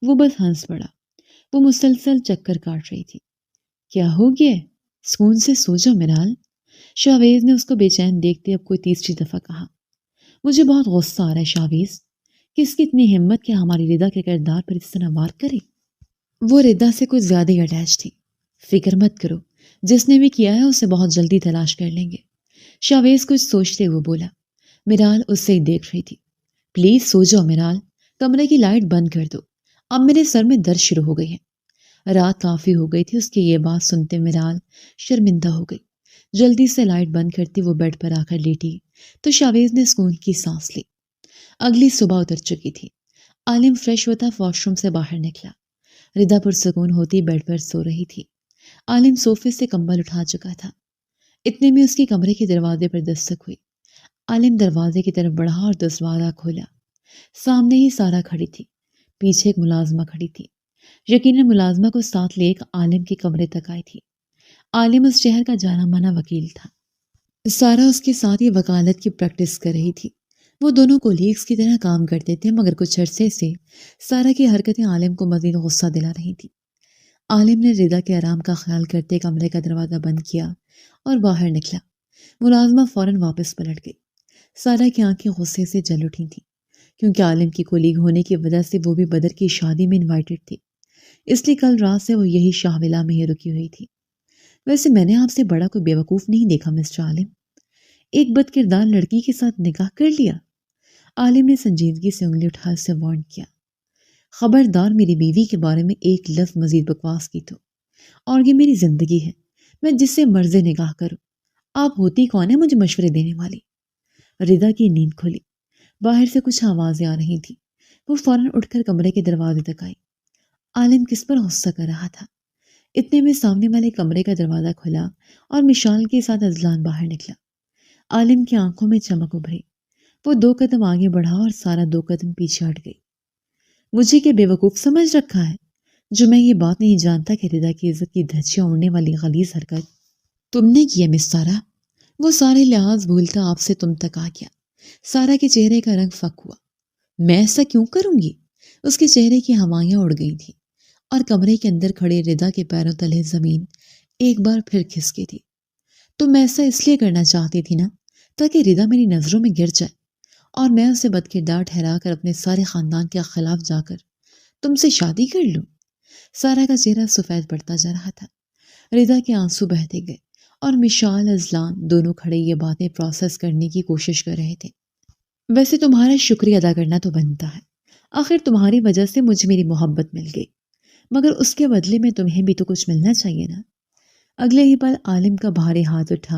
وہ بس ہنس پڑا۔ وہ مسلسل چکر کاٹ رہی تھی۔ کیا ہو گیا؟ سکون سے سو جا میرال۔ شاویز نے اس کو بے چین دیکھتے اب کوئی تیسری دفعہ کہا۔ مجھے بہت غصہ آ رہا ہے شاویز، کس کی اتنی ہمت کہ ہماری ردا کے کردار پر اس طرح وار کرے؟ وہ ردا سے کچھ زیادہ ہی اٹیچ تھی۔ فکر مت کرو، جس نے بھی کیا ہے اسے بہت جلدی تلاش کر لیں گے۔ شاویز کچھ سوچتے ہوئے بولا۔ میرال اس سے ہی دیکھ رہی تھی۔ پلیز سو جاؤ میرال، کمرے کی لائٹ بند کر دو، اب میرے سر میں درد شروع ہو گئی ہے۔ رات کافی ہو گئی تھی۔ اس کی یہ بات سنتے میرال شرمندہ ہو گئی۔ جلدی سے لائٹ بند کرتی وہ بیڈ پر آ کر لیٹی تو شاویز نے سکون کی سانس لی۔ اگلی صبح اتر چکی تھی۔ عالم فریش ہوتا واش روم سے باہر نکلا۔ ردا پرسکون ہوتی بیڈ پر سو رہی تھی۔ عالم صوفے سے کمبل اٹھا چکا تھا۔ اتنے میں اس کے کمرے کے دروازے پر دستک ہوئی۔ عالم دروازے کی طرف بڑھا اور دروازہ کھولا۔ سامنے ہی سارا کھڑی تھی۔ پیچھے ایک ملازمہ کھڑی تھی۔ یقیناً ملازمہ کو ساتھ لے ایک عالم کے کمرے تک آئی تھی۔ عالم اس شہر کا جانا مانا وکیل تھا۔ سارا اس کے ساتھ ہی وکالت کی پریکٹس کر رہی تھی۔ وہ دونوں کولیگز کی طرح کام کرتے تھے، مگر کچھ عرصے سے سارا کی حرکتیں عالم کو مزید غصہ دلا رہی تھی۔ عالم نے ردا کے آرام کا خیال کرتے کمرے کا دروازہ بند کیا اور باہر نکلا۔ ملازمہ فوراً واپس پلٹ گئی۔ سارا کی آنکھیں غصے سے جل اٹھی تھیں، کیونکہ عالم کی کولیگ ہونے کی وجہ سے وہ بھی بدر کی شادی میں انوائٹڈ تھی، اس لیے کل رات سے وہ یہی شاہ ولا میں ہی رکی ہوئی تھی۔ ویسے میں نے آپ سے بڑا کوئی بیوقوف نہیں دیکھا مسٹر عالم، ایک بد کردار لڑکی کے ساتھ نکاح کر لیا۔ عالم نے سنجیدگی سے انگلی اٹھا اسے وارن کیا۔ خبردار میری بیوی کے بارے میں ایک لفظ مزید بکواس کی تو، اور یہ میری زندگی ہے، میں جس سے مرضی نکاح کروں، آپ ہوتی کون ہے مجھے مشورے دینے والی؟ ردا کی نیند کھلی۔ باہر سے کچھ آوازیں آ رہی تھی۔ وہ فوراً اٹھ کر کمرے کے دروازے تک آئی۔ عالم کس پر غصہ کر رہا تھا؟ اتنے میں سامنے والے کمرے کا دروازہ کھلا اور مشال کے ساتھ اذلان باہر نکلا۔ عالم کی آنکھوں میں چمک ابھری۔ وہ 2 قدم آگے بڑھا اور سارا 2 قدم پیچھے ہٹ گئی۔ مجھے کیا بے وقوف سمجھ رکھا ہے جو میں یہ بات نہیں جانتا کہ ردا کی عزت کی دھجیاں اڑنے والی غلیظ حرکت تم نے کی ہے مس سارا؟ وہ سارے لحاظ بھولتا آپ سے تم تک آ گیا۔ سارا کے چہرے کا رنگ فک ہوا۔ میں ایسا کیوں کروں گی؟ اس کے چہرے کی ہوائیاں اڑ گئی تھی اور کمرے کے اندر کھڑے ردا کے پیروں تلے زمین ایک بار پھر کھسکی تھی۔ تم ایسا اس لیے کرنا چاہتی تھی نا تاکہ ردا میری نظروں میں گر جائے اور میں اسے بد کردار ٹھہرا کر اپنے سارے خاندان کے خلاف جا کر تم سے شادی کر لوں۔ سارا کا چہرہ سفید پڑتا جا رہا تھا۔ ردا کے آنسو بہتے گئے اور مشال اذلان دونوں کھڑے یہ باتیں پروسیس کرنے کی کوشش کر رہے تھے۔ ویسے تمہارا شکریہ ادا کرنا تو بنتا ہے، آخر تمہاری وجہ سے مجھے میری محبت مل گئی، مگر اس کے بدلے میں تمہیں بھی تو کچھ ملنا چاہیے نا۔ اگلے ہی پل عالم کا بھاری ہاتھ اٹھا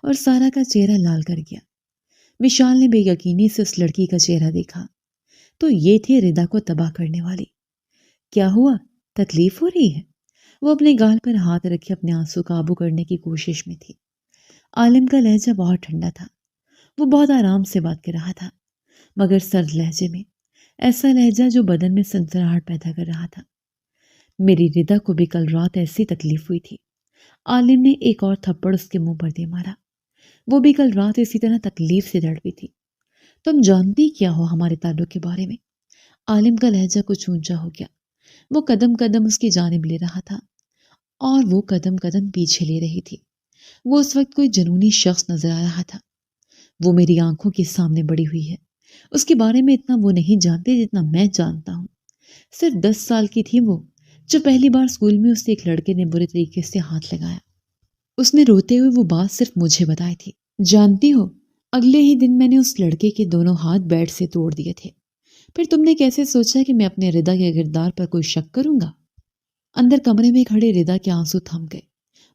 اور سارا کا چہرہ لال کر گیا۔ مشال نے بے یقینی سے اس لڑکی کا چہرہ دیکھا تو یہ تھی ردا کو تباہ کرنے والی۔ کیا ہوا؟ تکلیف ہو رہی ہے؟ وہ اپنے گال پر ہاتھ رکھے اپنے آنسو قابو کرنے کی کوشش میں تھی۔ عالم کا لہجہ بہت ٹھنڈا تھا۔ وہ بہت آرام سے بات کر رہا تھا، مگر سرد لہجے میں، ایسا لہجہ جو بدن میں سنسناہٹ پیدا کر رہا تھا۔ میری ردا کو بھی کل رات ایسی تکلیف ہوئی تھی۔ عالم نے ایک اور تھپڑ اس کے منہ پر دے مارا۔ وہ بھی کل رات اسی طرح تکلیف سے تڑپی تھی۔ تم جانتی کیا ہو ہمارے تعلق کے بارے میں؟ عالم کا لہجہ کچھ اونچا ہو گیا۔ وہ قدم قدم اس کی جانب لے رہا تھا اور وہ قدم قدم پیچھے لے رہی تھی۔ وہ اس وقت کوئی جنونی شخص نظر آ رہا تھا۔ وہ میری آنکھوں کے سامنے بڑی ہوئی ہے۔ اس کے بارے میں اتنا وہ نہیں جانتے جتنا میں جانتا ہوں۔ صرف 10 سال کی تھی وہ جو پہلی بار اسکول میں اسے ایک لڑکے نے برے طریقے سے ہاتھ لگایا۔ اس نے روتے ہوئے وہ بات صرف مجھے بتائی تھی۔ جانتی ہو، اگلے ہی دن میں نے اس لڑکے کے دونوں ہاتھ بیٹ سے توڑ دیے تھے۔ پھر تم نے کیسے سوچا کہ میں اپنے ردا کے کردار پر کوئی شک کروں گا؟ اندر کمرے میں کھڑے ردا کے آنسو تھم گئے۔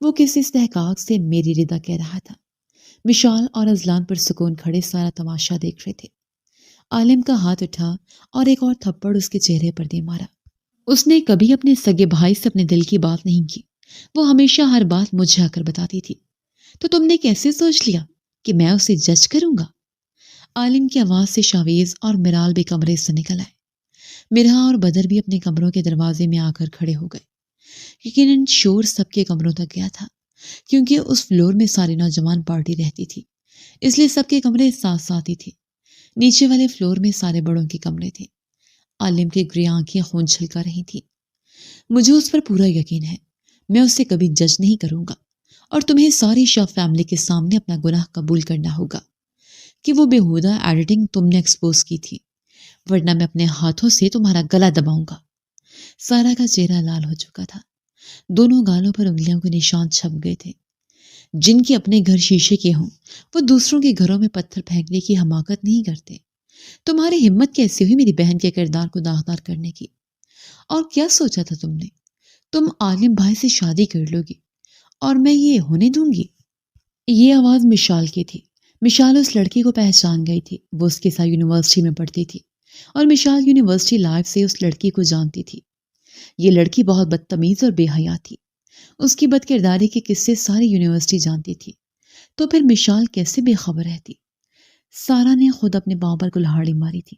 وہ کسی استحقاق سے میری ردا کہہ رہا تھا۔ مشال اور اذلان پر سکون کھڑے سارا تماشا دیکھ رہے تھے۔ عالم کا ہاتھ اٹھا اور ایک اور تھپڑ اس کے چہرے پر دے مارا۔ اس نے کبھی اپنے سگے بھائی سے اپنے دل کی بات نہیں کی۔ وہ ہمیشہ ہر بات مجھے آ کر بتاتی تھی۔ تو تم نے کیسے سوچ لیا کہ میں اسے جج کروں گا؟ عالم کی آواز سے شاویز اور میرال بھی کمرے سے نکل آئے۔ مرہا اور بدر بھی اپنے کمروں کے دروازے میں آ کر کھڑے ہو گئے۔ یقیناً شور سب کے کمروں تک گیا تھا، کیونکہ اس فلور میں ساری نوجوان پارٹی رہتی تھی، اس لیے سب کے کمرے ساتھ ساتھ ہی تھے۔ نیچے والے فلور میں سارے بڑوں کے کمرے تھے۔ عالم کی گری آنکھیں خون چھلکا رہی تھی۔ مجھے اس پر پورا یقین ہے، میں اسے کبھی جج نہیں کروں گا، اور تمہیں ساری شاہ فیملی کے سامنے اپنا گناہ قبول کرنا ہوگا کہ وہ بےہودہ ایڈیٹنگ تم نے ایکسپوز کی تھی، ورنہ میں اپنے ہاتھوں سے تمہارا گلا دباؤں گا۔ سارا کا چہرہ لال ہو چکا تھا، دونوں گالوں پر انگلیوں کے نشان چھپ گئے تھے۔ جن کے اپنے گھر شیشے کے ہوں وہ دوسروں کے گھروں میں پتھر پھینکنے کی حماقت نہیں کرتے۔ تمہاری ہمت کیسے ہوئی میری بہن کے کردار کو داغدار کرنے کی؟ اور کیا سوچا تھا تم نے؟ تم عالم بھائی سے شادی کر لو گی اور میں یہ ہونے دوں گی؟ یہ آواز مشال کی تھی۔ مشال اس لڑکی کو پہچان گئی تھی، وہ اس کے ساتھ یونیورسٹی میں پڑھتی تھی اور مشال یونیورسٹی لائف سے اس لڑکی کو جانتی تھی۔ یہ لڑکی بہت بدتمیز اور بے حیا تھی۔ اس کی بد کرداری کے قصے ساری یونیورسٹی جانتی تھی، تو پھر مشال کیسے بے خبر رہتی؟ سارا نے خود اپنے پاؤں پر کلہاڑی ماری تھی۔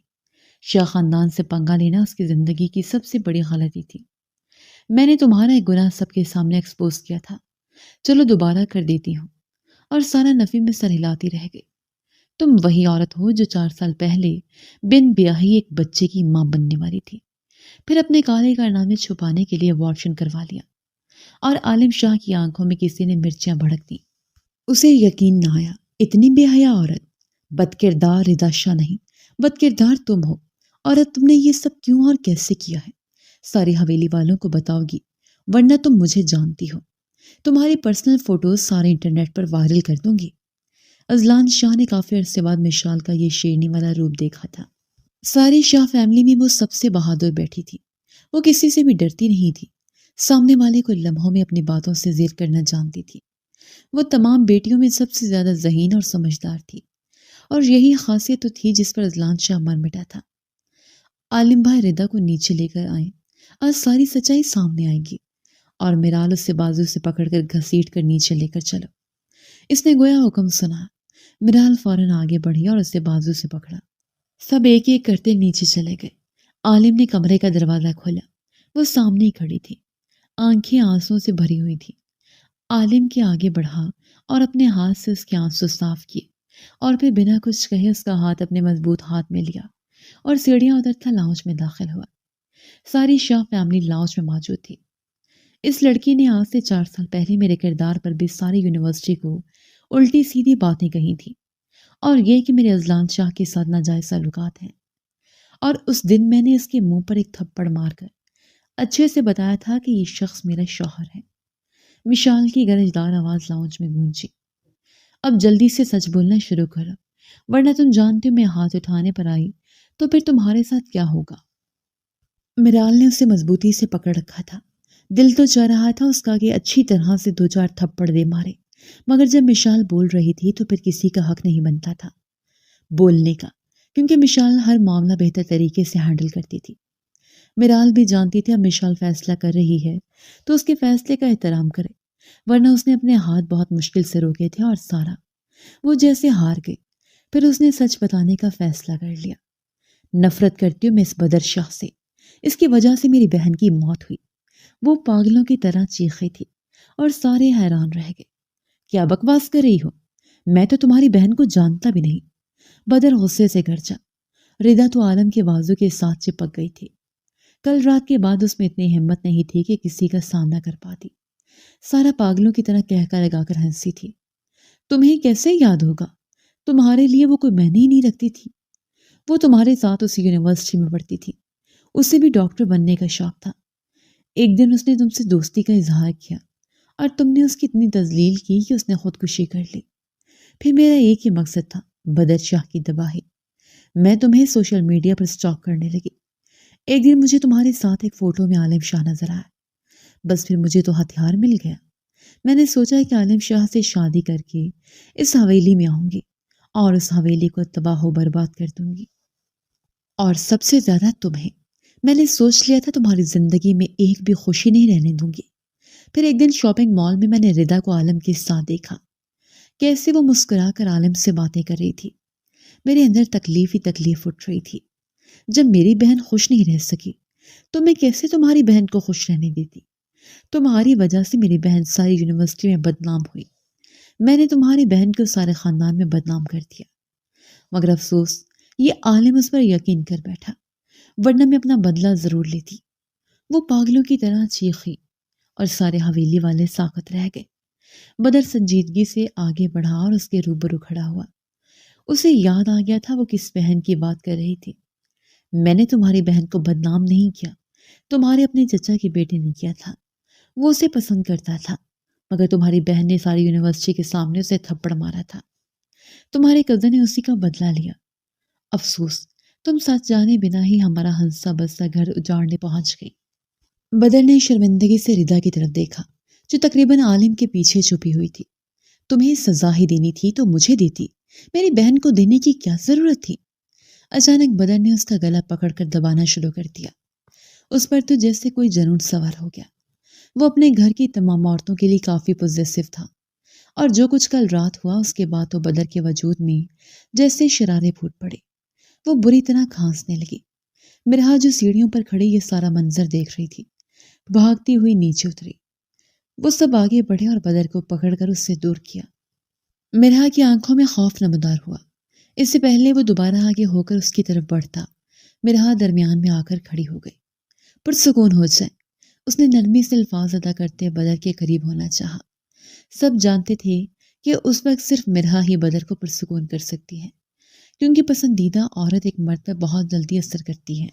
شاہ خاندان سے پنگا لینا اس کی زندگی کی سب سے بڑی غلطی تھی۔ میں نے تمہارا ایک گناہ سب کے سامنے ایکسپوز کیا تھا، چلو دوبارہ کر دیتی ہوں۔ اور سارا نفی میں سر ہلاتی رہ گئی۔ تم وہی عورت ہو جو 4 سال پہلے بن بیاہی ایک بچے کی ماں بننے والی تھی، پھر اپنے کالے کارنامے چھپانے کے لیے ابارشن کروا لیا اور عالم شاہ کی آنکھوں میں کسی نے مرچیاں بھڑک دی۔ اسے یقین نہ آیا، اتنی بے حیا عورت۔ بد کردار رضا شاہ نہیں، بد کردار تم ہو۔ عورت تم نے یہ سب کیوں اور کیسے کیا ہے؟ ساری حویلی والوں کو بتاؤ گی ورنہ تم مجھے جانتی ہو۔ تمہاری پرسنل فوٹوز سارے انٹرنیٹ پر وائرل کر دوں گی۔ اذلان شاہ نے کافی عرصے بعد مشال کا یہ شیرنی والا روپ دیکھا تھا۔ ساری شاہ فیملی میں وہ سب سے بہادر بیٹھی تھی، وہ کسی سے بھی ڈرتی نہیں تھی، سامنے والے کو لمحوں میں اپنی باتوں سے زیر کرنا جانتی تھی۔ وہ تمام بیٹیوں میں سب سے زیادہ ذہین اور سمجھدار تھی، اور یہی خاصیت تو تھی جس پر اذلان شاہ مر مٹا تھا۔ عالم بھائی ردا کو نیچے لے کر آئیں، آج ساری سچائی سامنے آئے گی۔ اور میرال اس سے بازو سے پکڑ کر گھسیٹ کر نیچے لے کر چلو۔ اس نے گویا حکم سنا۔ میرال فوراً آگے بڑھی اور اسے بازو سے پکڑا۔ سب ایک ایک کرتے نیچے چلے گئے۔ عالم نے کمرے کا دروازہ کھولا، وہ سامنے ہی کھڑی تھی، آنکھیں آنسوں سے بھری ہوئی تھی۔ عالم کے آگے بڑھا اور اپنے ہاتھ سے اس کے آنسو صاف کیے، اور پھر بنا کچھ کہے اس کا ہاتھ اپنے مضبوط ہاتھ میں لیا اور سیڑھیاں اترتا لاؤنج میں داخل ہوا۔ ساری شاہ فیملی لاؤنج میں موجود تھی۔ اس لڑکی نے آج سے 4 سال پہلے میرے کردار پر بھی ساری یونیورسٹی کو الٹی سیدھی باتیں کہی تھی، اور یہ کہ میرے اذلان شاہ کے ساتھ ناجائز تعلقات ہیں۔ اور اس دن میں نے اس کے منہ پر ایک تھپڑ مار کر اچھے سے بتایا تھا کہ یہ شخص میرا شوہر ہے۔ مشال کی گرجدار آواز لاؤنج میں گونجی۔ اب جلدی سے سچ بولنا شروع کرو، ورنہ تم جانتے ہو میں ہاتھ اٹھانے پر آئی تو پھر تمہارے ساتھ کیا ہوگا۔ میرال نے اسے مضبوطی سے پکڑ رکھا تھا۔ دل تو چاہ رہا تھا اس کا کہ اچھی طرح سے 2-4 تھپڑ دے مارے، مگر جب مشال بول رہی تھی تو پھر کسی کا حق نہیں بنتا تھا بولنے کا، کیونکہ مشال ہر معاملہ بہتر طریقے سے ہینڈل کرتی تھی۔ میرال بھی جانتی تھی اب مشال فیصلہ کر رہی ہے تو اس کے فیصلے کا احترام کرے، ورنہ اس نے اپنے ہاتھ بہت مشکل سے روکے تھے اور سارا وہ جیسے ہار گئی۔ پھر اس نے سچ بتانے کا فیصلہ کر لیا۔ نفرت کرتی ہوں میں اس بدر شاہ سے، اس کی وجہ سے میری بہن کی موت ہوئی۔ وہ پاگلوں کی طرح چیخی تھی اور سارے حیران رہ گئے۔ کیا بکواس کر رہی ہو؟ میں تو تمہاری بہن کو جانتا بھی نہیں۔ بدر غصے سے گرجا۔ ردا تو عالم کے بازو کے ساتھ چپک گئی تھی۔ کل رات کے بعد اس میں اتنی ہمت نہیں تھی کہ کسی کا سامنا کر پاتی۔ سارا پاگلوں کی طرح کہہ لگا کر ہنسی تھی۔ تمہیں کیسے یاد ہوگا؟ تمہارے لیے وہ کوئی معنی ہی نہیں رکھتی تھی۔ وہ تمہارے ساتھ اسی یونیورسٹی میں پڑھتی تھی، اسے بھی ڈاکٹر بننے کا شوق تھا۔ ایک دن اس نے تم سے دوستی کا اظہار کیا اور تم نے اس کی اتنی تذلیل کی کہ اس نے خودکشی کر لی۔ پھر میرا ایک ہی مقصد تھا، بدر شاہ کی تباہی۔ میں تمہیں سوشل میڈیا پر سٹاک کرنے لگی۔ ایک دن مجھے تمہارے ساتھ ایک فوٹو میں عالم شاہ نظر آیا، بس پھر مجھے تو ہتھیار مل گیا۔ میں نے سوچا کہ عالم شاہ سے شادی کر کے اس حویلی میں آؤں گی اور اس حویلی کو تباہ و برباد کر دوں گی، اور سب سے زیادہ تمہیں۔ میں نے سوچ لیا تھا تمہاری زندگی میں ایک بھی خوشی نہیں رہنے دوں گی۔ پھر ایک دن شاپنگ مال میں نے ردا کو عالم کے ساتھ دیکھا، کیسے وہ مسکرا کر عالم سے باتیں کر رہی تھی۔ میرے اندر تکلیف ہی تکلیف اٹھ رہی تھی۔ جب میری بہن خوش نہیں رہ سکی تو میں کیسے تمہاری بہن کو خوش رہنے دیتی؟ تمہاری وجہ سے میری بہن ساری یونیورسٹی میں بدنام ہوئی۔ میں نے تمہاری بہن کو سارے خاندان میں بدنام کر دیا، مگر افسوس یہ عالم اس پر یقین کر بیٹھا، ورنہ میں اپنا بدلہ ضرور لیتی۔ وہ پاگلوں کی طرح چیخی اور سارے حویلی والے ساکت رہ گئے۔ بدر سنجیدگی سے آگے بڑھا اور اس کے روبرو کھڑا ہوا۔ اسے یاد آ گیا تھا وہ کس بہن کی بات کر رہی تھی۔ میں نے تمہاری بہن کو بدنام نہیں کیا، تمہارے اپنے چچا کے بیٹے نے کیا تھا۔ وہ اسے پسند کرتا تھا، مگر تمہاری بہن نے ساری یونیورسٹی کے سامنے اسے تھپڑ مارا تھا۔ تمہارے کزن نے اسی کا بدلہ لیا۔ افسوس، تم سچ جانے بنا ہی ہمارا ہنسا بسا گھر اجاڑنے پہنچ گئی۔ بدر نے شرمندگی سے ردا کی طرف دیکھا جو تقریباً عالم کے پیچھے چھپی ہوئی تھی۔ تمہیں سزا ہی دینی تھی تو مجھے دیتی، میری بہن کو دینے کی کیا ضرورت تھی؟ اچانک بدر نے اس کا گلا پکڑ کر دبانا شروع کر دیا۔ اس پر تو جیسے کوئی جنون سوار ہو گیا۔ وہ اپنے گھر کی تمام عورتوں کے لیے کافی پوزیسو تھا، اور جو کچھ کل رات ہوا اس کے بعد تو بدر کے وجود میں جیسے شرارے پھوٹ پڑے۔ وہ بری طرح کھانسنے لگی۔ مرہا جو سیڑھیوں پر کھڑی یہ سارا منظر دیکھ رہی تھی، بھاگتی ہوئی نیچے اتری۔ وہ سب آگے بڑھے اور بدر کو پکڑ کر اس سے دور کیا۔ مرہا کی آنکھوں میں خوف نمودار ہوا۔ اس سے پہلے وہ دوبارہ آگے ہو کر اس کی طرف بڑھتا، مرہا درمیان میں آ کر کھڑی ہو گئی۔ پرسکون ہو جائے، اس نے نرمی سے الفاظ ادا کرتے بدر کے قریب ہونا چاہا۔ سب جانتے تھے کہ اس وقت صرف مرہا ہی بدر کو پرسکون کر سکتی ہے، کیونکہ پسندیدہ عورت ایک مرد پر بہت جلدی اثر کرتی ہے۔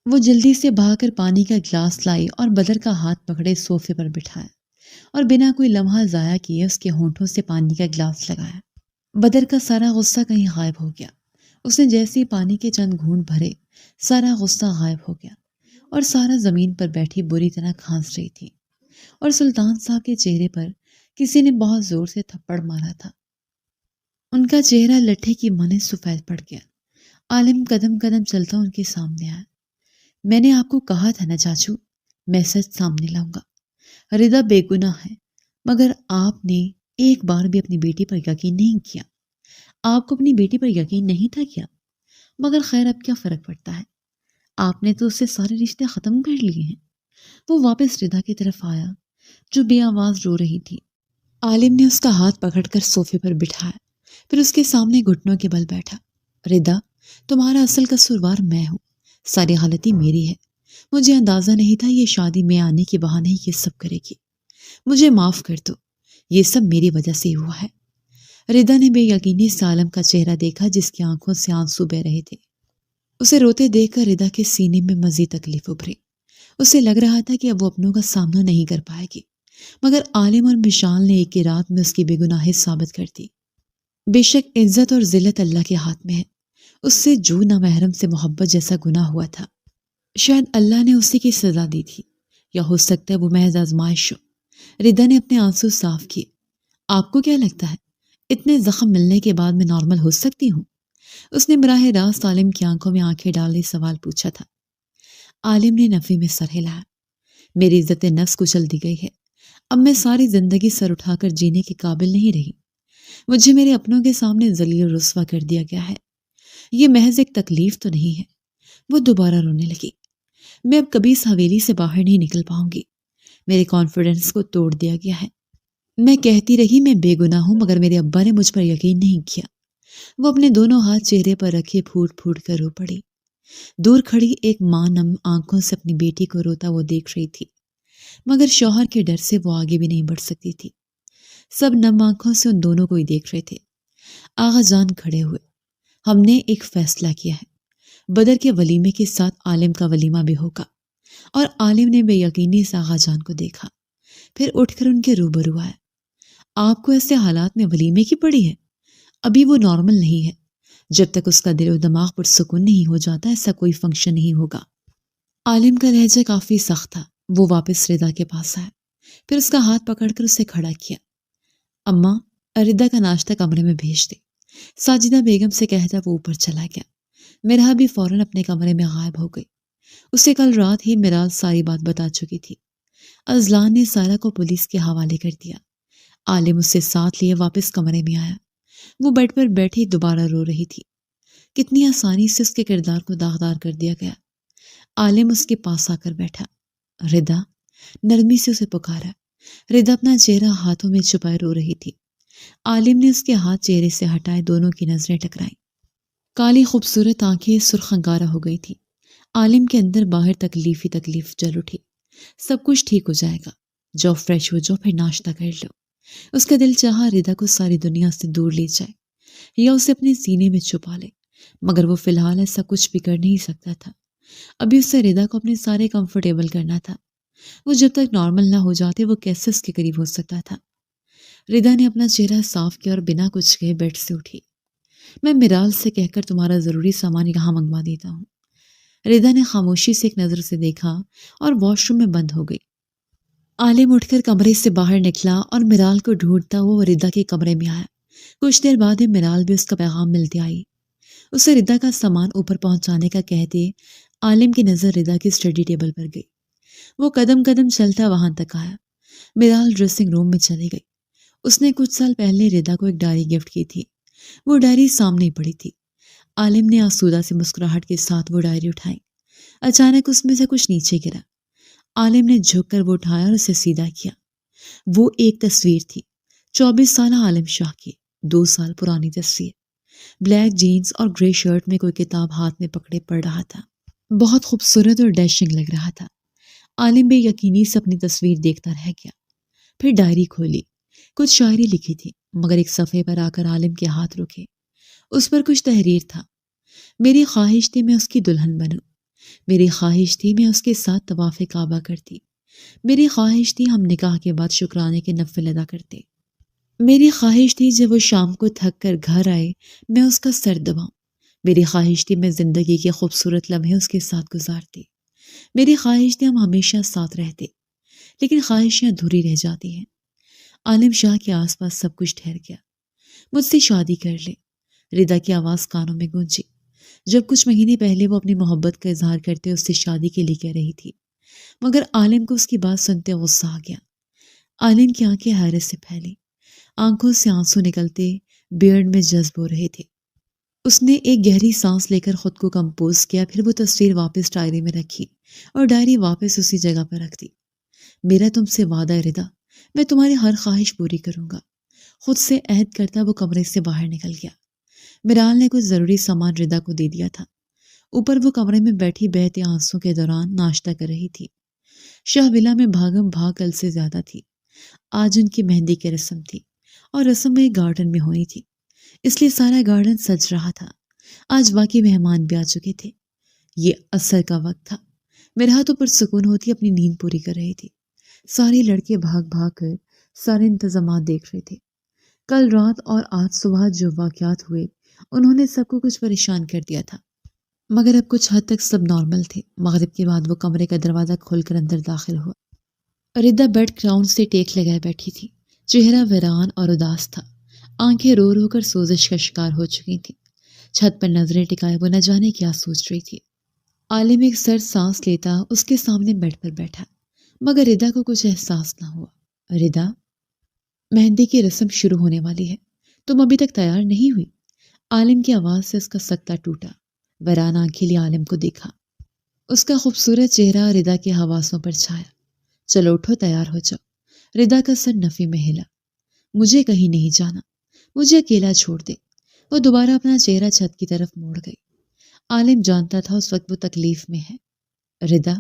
وہ جلدی سے بھاگ کر پانی کا گلاس لائی اور بدر کا ہاتھ پکڑے صوفے پر بٹھایا اور بنا کوئی لمحہ ضائع کیے اس کے ہونٹوں سے پانی کا گلاس لگایا۔ بدر کا سارا غصہ کہیں غائب ہو گیا۔ اس نے جیسے ہی پانی کے چند گھونٹ بھرے، سارا غصہ غائب ہو گیا اور سارا زمین پر بیٹھی بری طرح کھانس رہی تھی، اور سلطان صاحب کے چہرے پر کسی نے بہت زور سے تھپڑ مارا تھا۔ ان کا چہرہ لٹھے کی مانند سفید پڑ گیا۔ عالم قدم قدم چلتا ان کے سامنے آیا۔ میں نے آپ کو کہا تھا نا چاچو، میں سچ سامنے لاؤں گا۔ ردا بے گناہ ہے، مگر آپ نے ایک بار بھی اپنی بیٹی پر یقین نہیں کیا۔ آپ کو اپنی بیٹی پر یقین نہیں تھا کیا؟ مگر خیر اب کیا فرق پڑتا ہے، آپ نے تو اس سے سارے رشتے ختم کر لیے ہیں۔ وہ واپس ردا کی طرف آیا جو بے آواز رو رہی تھی۔ عالم نے اس کا ہاتھ پکڑ کر صوفے پر بٹھایا، پھر اس کے سامنے گھٹنوں کے بل بیٹھا۔ ردا، تمہارا اصل قصوروار میں ہوں، ساری غلطی میری ہے۔ مجھے اندازہ نہیں تھا یہ شادی میں آنے کے بہانے یہ سب کرے گی۔ مجھے معاف کر دو، یہ سب میری وجہ سے ہوا ہے۔ ردا نے بے یقینی سے عالم کا چہرہ دیکھا جس کی آنکھوں سے آنسو بہہ رہے تھے۔ اسے روتے دیکھ کر ردا کے سینے میں مزید تکلیف ابھری۔ اسے لگ رہا تھا کہ اب وہ اپنوں کا سامنا نہیں کر پائے گی، مگر عالم اور مشال نے ایک ہی رات میں اس کی بے گناہی ثابت کر دی۔ بے شک عزت اور ذلت اللہ کے ہاتھ میں ہے۔ اس سے جو نامحرم سے محبت جیسا گناہ ہوا تھا، شاید اللہ نے اسی کی سزا دی تھی، یا ہو سکتا ہے وہ محض آزمائش ہو۔ ردا نے اپنے آنسو صاف کیے۔ آپ کو کیا لگتا ہے اتنے زخم ملنے کے بعد میں نارمل ہو سکتی ہوں؟ اس نے براہ راست عالم کی آنکھوں میں آنکھیں ڈالے سوال پوچھا تھا۔ عالم نے نفی میں سر ہلایا۔ میری عزت نفس کچل دی گئی ہے، اب میں ساری زندگی سر اٹھا کر جینے کے قابل نہیں رہی۔ مجھے میرے اپنوں کے سامنے ذلیل و رسوا کر دیا گیا ہے۔ یہ محض ایک تکلیف تو نہیں ہے۔ وہ دوبارہ رونے لگی۔ میں اب کبھی اس حویلی سے باہر نہیں نکل پاؤں گی۔ میرے کانفیڈنس کو توڑ دیا گیا ہے۔ میں کہتی رہی میں بے گناہ ہوں، مگر میرے ابا نے مجھ پر یقین نہیں کیا۔ وہ اپنے دونوں ہاتھ چہرے پر رکھے پھوٹ پھوٹ کر رو پڑی۔ دور کھڑی ایک ماں نم آنکھوں سے اپنی بیٹی کو روتا وہ دیکھ رہی تھی، مگر شوہر کے ڈر سے وہ آگے بھی نہیں بڑھ سکتی تھی۔ سب نم آنکھوں سے ان دونوں کو ہی دیکھ رہے تھے۔ آغا جان کھڑے ہوئے۔ ہم نے ایک فیصلہ کیا ہے، بدر کے ولیمے کے ساتھ عالم کا ولیمہ بھی ہوگا۔ اور عالم نے بے یقینی سے آغا جان کو دیکھا، پھر اٹھ کر ان کے روبرو آیا۔ آپ کو ایسے حالات میں ولیمے کی پڑی ہے؟ ابھی وہ نارمل نہیں ہے۔ جب تک اس کا دل و دماغ پر سکون نہیں ہو جاتا ایسا کوئی فنکشن نہیں ہوگا۔ عالم کا لہجہ کافی سخت تھا۔ وہ واپس ردا کے پاس آیا، پھر اس کا ہاتھ پکڑ کر اسے کھڑا کیا۔ اماں، ردا کا ناشتہ کمرے میں بھیج دے، ساجدہ بیگم سے کہتا وہ اوپر چلا گیا۔ مرہا بھی فوراً اپنے کمرے میں غائب ہو گئی۔ اسے کل رات ہی میراث ساری بات بتا چکی تھی۔ ازلان نے سارا کو پولیس کے حوالے کر دیا۔ عالم اسے ساتھ لیے واپس کمرے میں آیا۔ وہ بیڈ پر بیٹھی دوبارہ رو رہی تھی۔ کتنی آسانی سے اس کے کردار کو داغدار کر دیا گیا۔ عالم اس کے پاس آ کر بیٹھا۔ ردا، نرمی سے اسے پکارا۔ ردا اپنا چہرہ ہاتھوں میں چھپائے رو رہی تھی۔ عالم نے اس کے ہاتھ چہرے سے ہٹائے، دونوں کی نظریں ٹکرائیں۔ کالی خوبصورت آنکھیں سرخ انگارہ ہو گئی تھی۔ عالم کے اندر باہر تکلیف ہی تکلیف جل اٹھی۔ سب کچھ ٹھیک ہو جائے گا، جاؤ فریش ہو جاؤ، پھر ناشتہ کر لو۔ اس کا دل چاہا ردا کو ساری دنیا سے دور لے جائے یا اسے اپنے سینے میں چھپا لے، مگر وہ فی الحال ایسا کچھ بھی کر نہیں سکتا تھا۔ ابھی اس سے ردا کو اپنے سارے کمفرٹیبل کرنا تھا۔ وہ جب تک نارمل نہ ہو جاتے وہ کیسے اس کے قریب ہو سکتا تھا۔ ردا نے اپنا چہرہ صاف کیا اور بنا کچھ کہے بیڈ سے اٹھی۔ میں میرال سے کہہ کر تمہارا ضروری سامان یہاں منگوا دیتا ہوں۔ ردا نے خاموشی سے ایک نظر سے دیکھا اور واش روم میں بند ہو گئی۔ عالم اٹھ کر کمرے سے باہر نکلا اور میرال کو ڈھونڈتا وہ ردا کے کمرے میں آیا۔ کچھ دیر بعد میرال بھی اس کا پیغام ملتے آئی۔ اسے ردا کا سامان اوپر پہنچانے کا کہتے عالم کی نظر ردا کی اسٹڈی ٹیبل پر گئی۔ وہ قدم قدم چلتا وہاں تک آیا۔ میرال ڈریسنگ روم میں چلی گئی۔ اس نے کچھ سال پہلے ردا کو ایک ڈائری گفٹ کی تھی۔ وہ ڈائری سامنے پڑی تھی۔ عالم نے آسودہ سے مسکراہٹ کے ساتھ وہ ڈائری اٹھائی۔ اچانک اس میں سے کچھ نیچے گرا۔ عالم نے جھک کر وہ اٹھایا اور اسے سیدھا کیا۔ وہ ایک تصویر تھی، 24 سالہ عالم شاہ کی، 2 سال پرانی تصویر۔ بلیک جینز اور گرے شرٹ میں کوئی کتاب ہاتھ میں پکڑے پڑھ رہا تھا۔ بہت خوبصورت اور ڈیشنگ لگ رہا تھا۔ عالم بے یقینی سے اپنی تصویر دیکھتا رہ گیا۔ پھر ڈائری کھولی۔ کچھ شاعری لکھی تھی، مگر ایک صفحے پر آ کر عالم کے ہاتھ رکے۔ اس پر کچھ تحریر تھا۔ میری خواہش تھی میں اس کی دلہن بنوں۔ میری خواہش تھی میں اس کے ساتھ طواف کعبہ کرتی۔ میری خواہش تھی ہم نکاح کے بعد شکرانے کے نفل ادا کرتے۔ میری خواہش تھی جب وہ شام کو تھک کر گھر آئے میں اس کا سر دباؤں۔ میری خواہش تھی میں زندگی کے خوبصورت لمحے اس کے ساتھ گزارتی۔ میری خواہش تھی ہم ہمیشہ ساتھ رہتے، لیکن خواہشیں ادھوری رہ جاتی ہیں۔ عالم شاہ کے آس پاس سب کچھ ٹھہر گیا۔ مجھ سے شادی کر لے، ردا کی آواز کانوں میں گونجی۔ جب کچھ مہینے پہلے وہ اپنی محبت کا اظہار کرتے اس سے شادی کے لیے کہہ رہی تھی، مگر عالم کو اس کی بات سنتے غصہ آ گیا۔ عالم کی آنکھیں حیرت سے پھیلی، آنکھوں سے آنسو نکلتے بیئرڈ میں جذب ہو رہے تھے۔ اس نے ایک گہری سانس لے کر خود کو کمپوز کیا، پھر وہ تصویر واپس ڈائری میں رکھی اور ڈائری واپس اسی جگہ پر رکھ دی۔ میرا تم سے وعدہ ہے ردا، میں تمہاری ہر خواہش پوری کروں گا۔ خود سے عہد کرتا وہ کمرے سے باہر نکل گیا۔ میرال نے کچھ ضروری سامان ردا کو دے دیا تھا۔ اوپر وہ کمرے میں بیٹھی بہتے آنسوں کے دوران ناشتہ کر رہی تھی۔ شاہ ولا میں بھاگم بھاگ کل سے زیادہ تھی۔ آج ان کی مہندی کی رسم تھی اور رسم ایک گارڈن میں ہوئی تھی، اس لیے سارا گارڈن سج رہا تھا۔ آج باقی مہمان بھی آ چکے تھے۔ یہ عصر کا وقت تھا۔ میرا تو پرسکون ہوتی اپنی نیند پوری کر رہی تھی۔ سارے لڑکے بھاگ بھاگ کر سارے انتظامات دیکھ رہے تھے۔ کل رات اور آج صبح جو واقعات ہوئے انہوں نے سب کو کچھ پریشان کر دیا تھا، مگر اب کچھ حد تک سب نارمل تھے۔ مغرب کے بعد وہ کمرے کا دروازہ کھول کر اندر داخل ہوا۔ ردا بیڈ گراؤنڈ سے ٹیک لگائے بیٹھی تھی۔ چہرہ ویران اور اداس تھا۔ آنکھیں رو رو کر سوزش کا شکار ہو چکی تھیں۔ چھت پر نظریں ٹکائے وہ نہ جانے کیا سوچ رہی تھی۔ عالم ایک سرد سانس لیتا اس کے سامنے بیڈ پر بیٹھا، مگر ردا کو کچھ احساس نہ ہوا۔ ردا، مہندی کی رسم شروع ہونے والی ہے، تم ابھی تک تیار نہیں ہوئی؟ عالم کی آواز سے اس کا سکتہ ٹوٹا۔ ویران آنکھیں لیے عالم کو دیکھا۔ اس کا خوبصورت چہرہ ردا کے حواسوں پر چھایا۔ چلو اٹھو، تیار ہو جاؤ۔ ردا کا سر نفی میں ہلا۔ مجھے کہیں نہیں جانا، مجھے اکیلا چھوڑ دے۔ وہ دوبارہ اپنا چہرہ چھت کی طرف موڑ گئی۔ عالم جانتا تھا اس وقت وہ تکلیف میں ہے۔ ردا،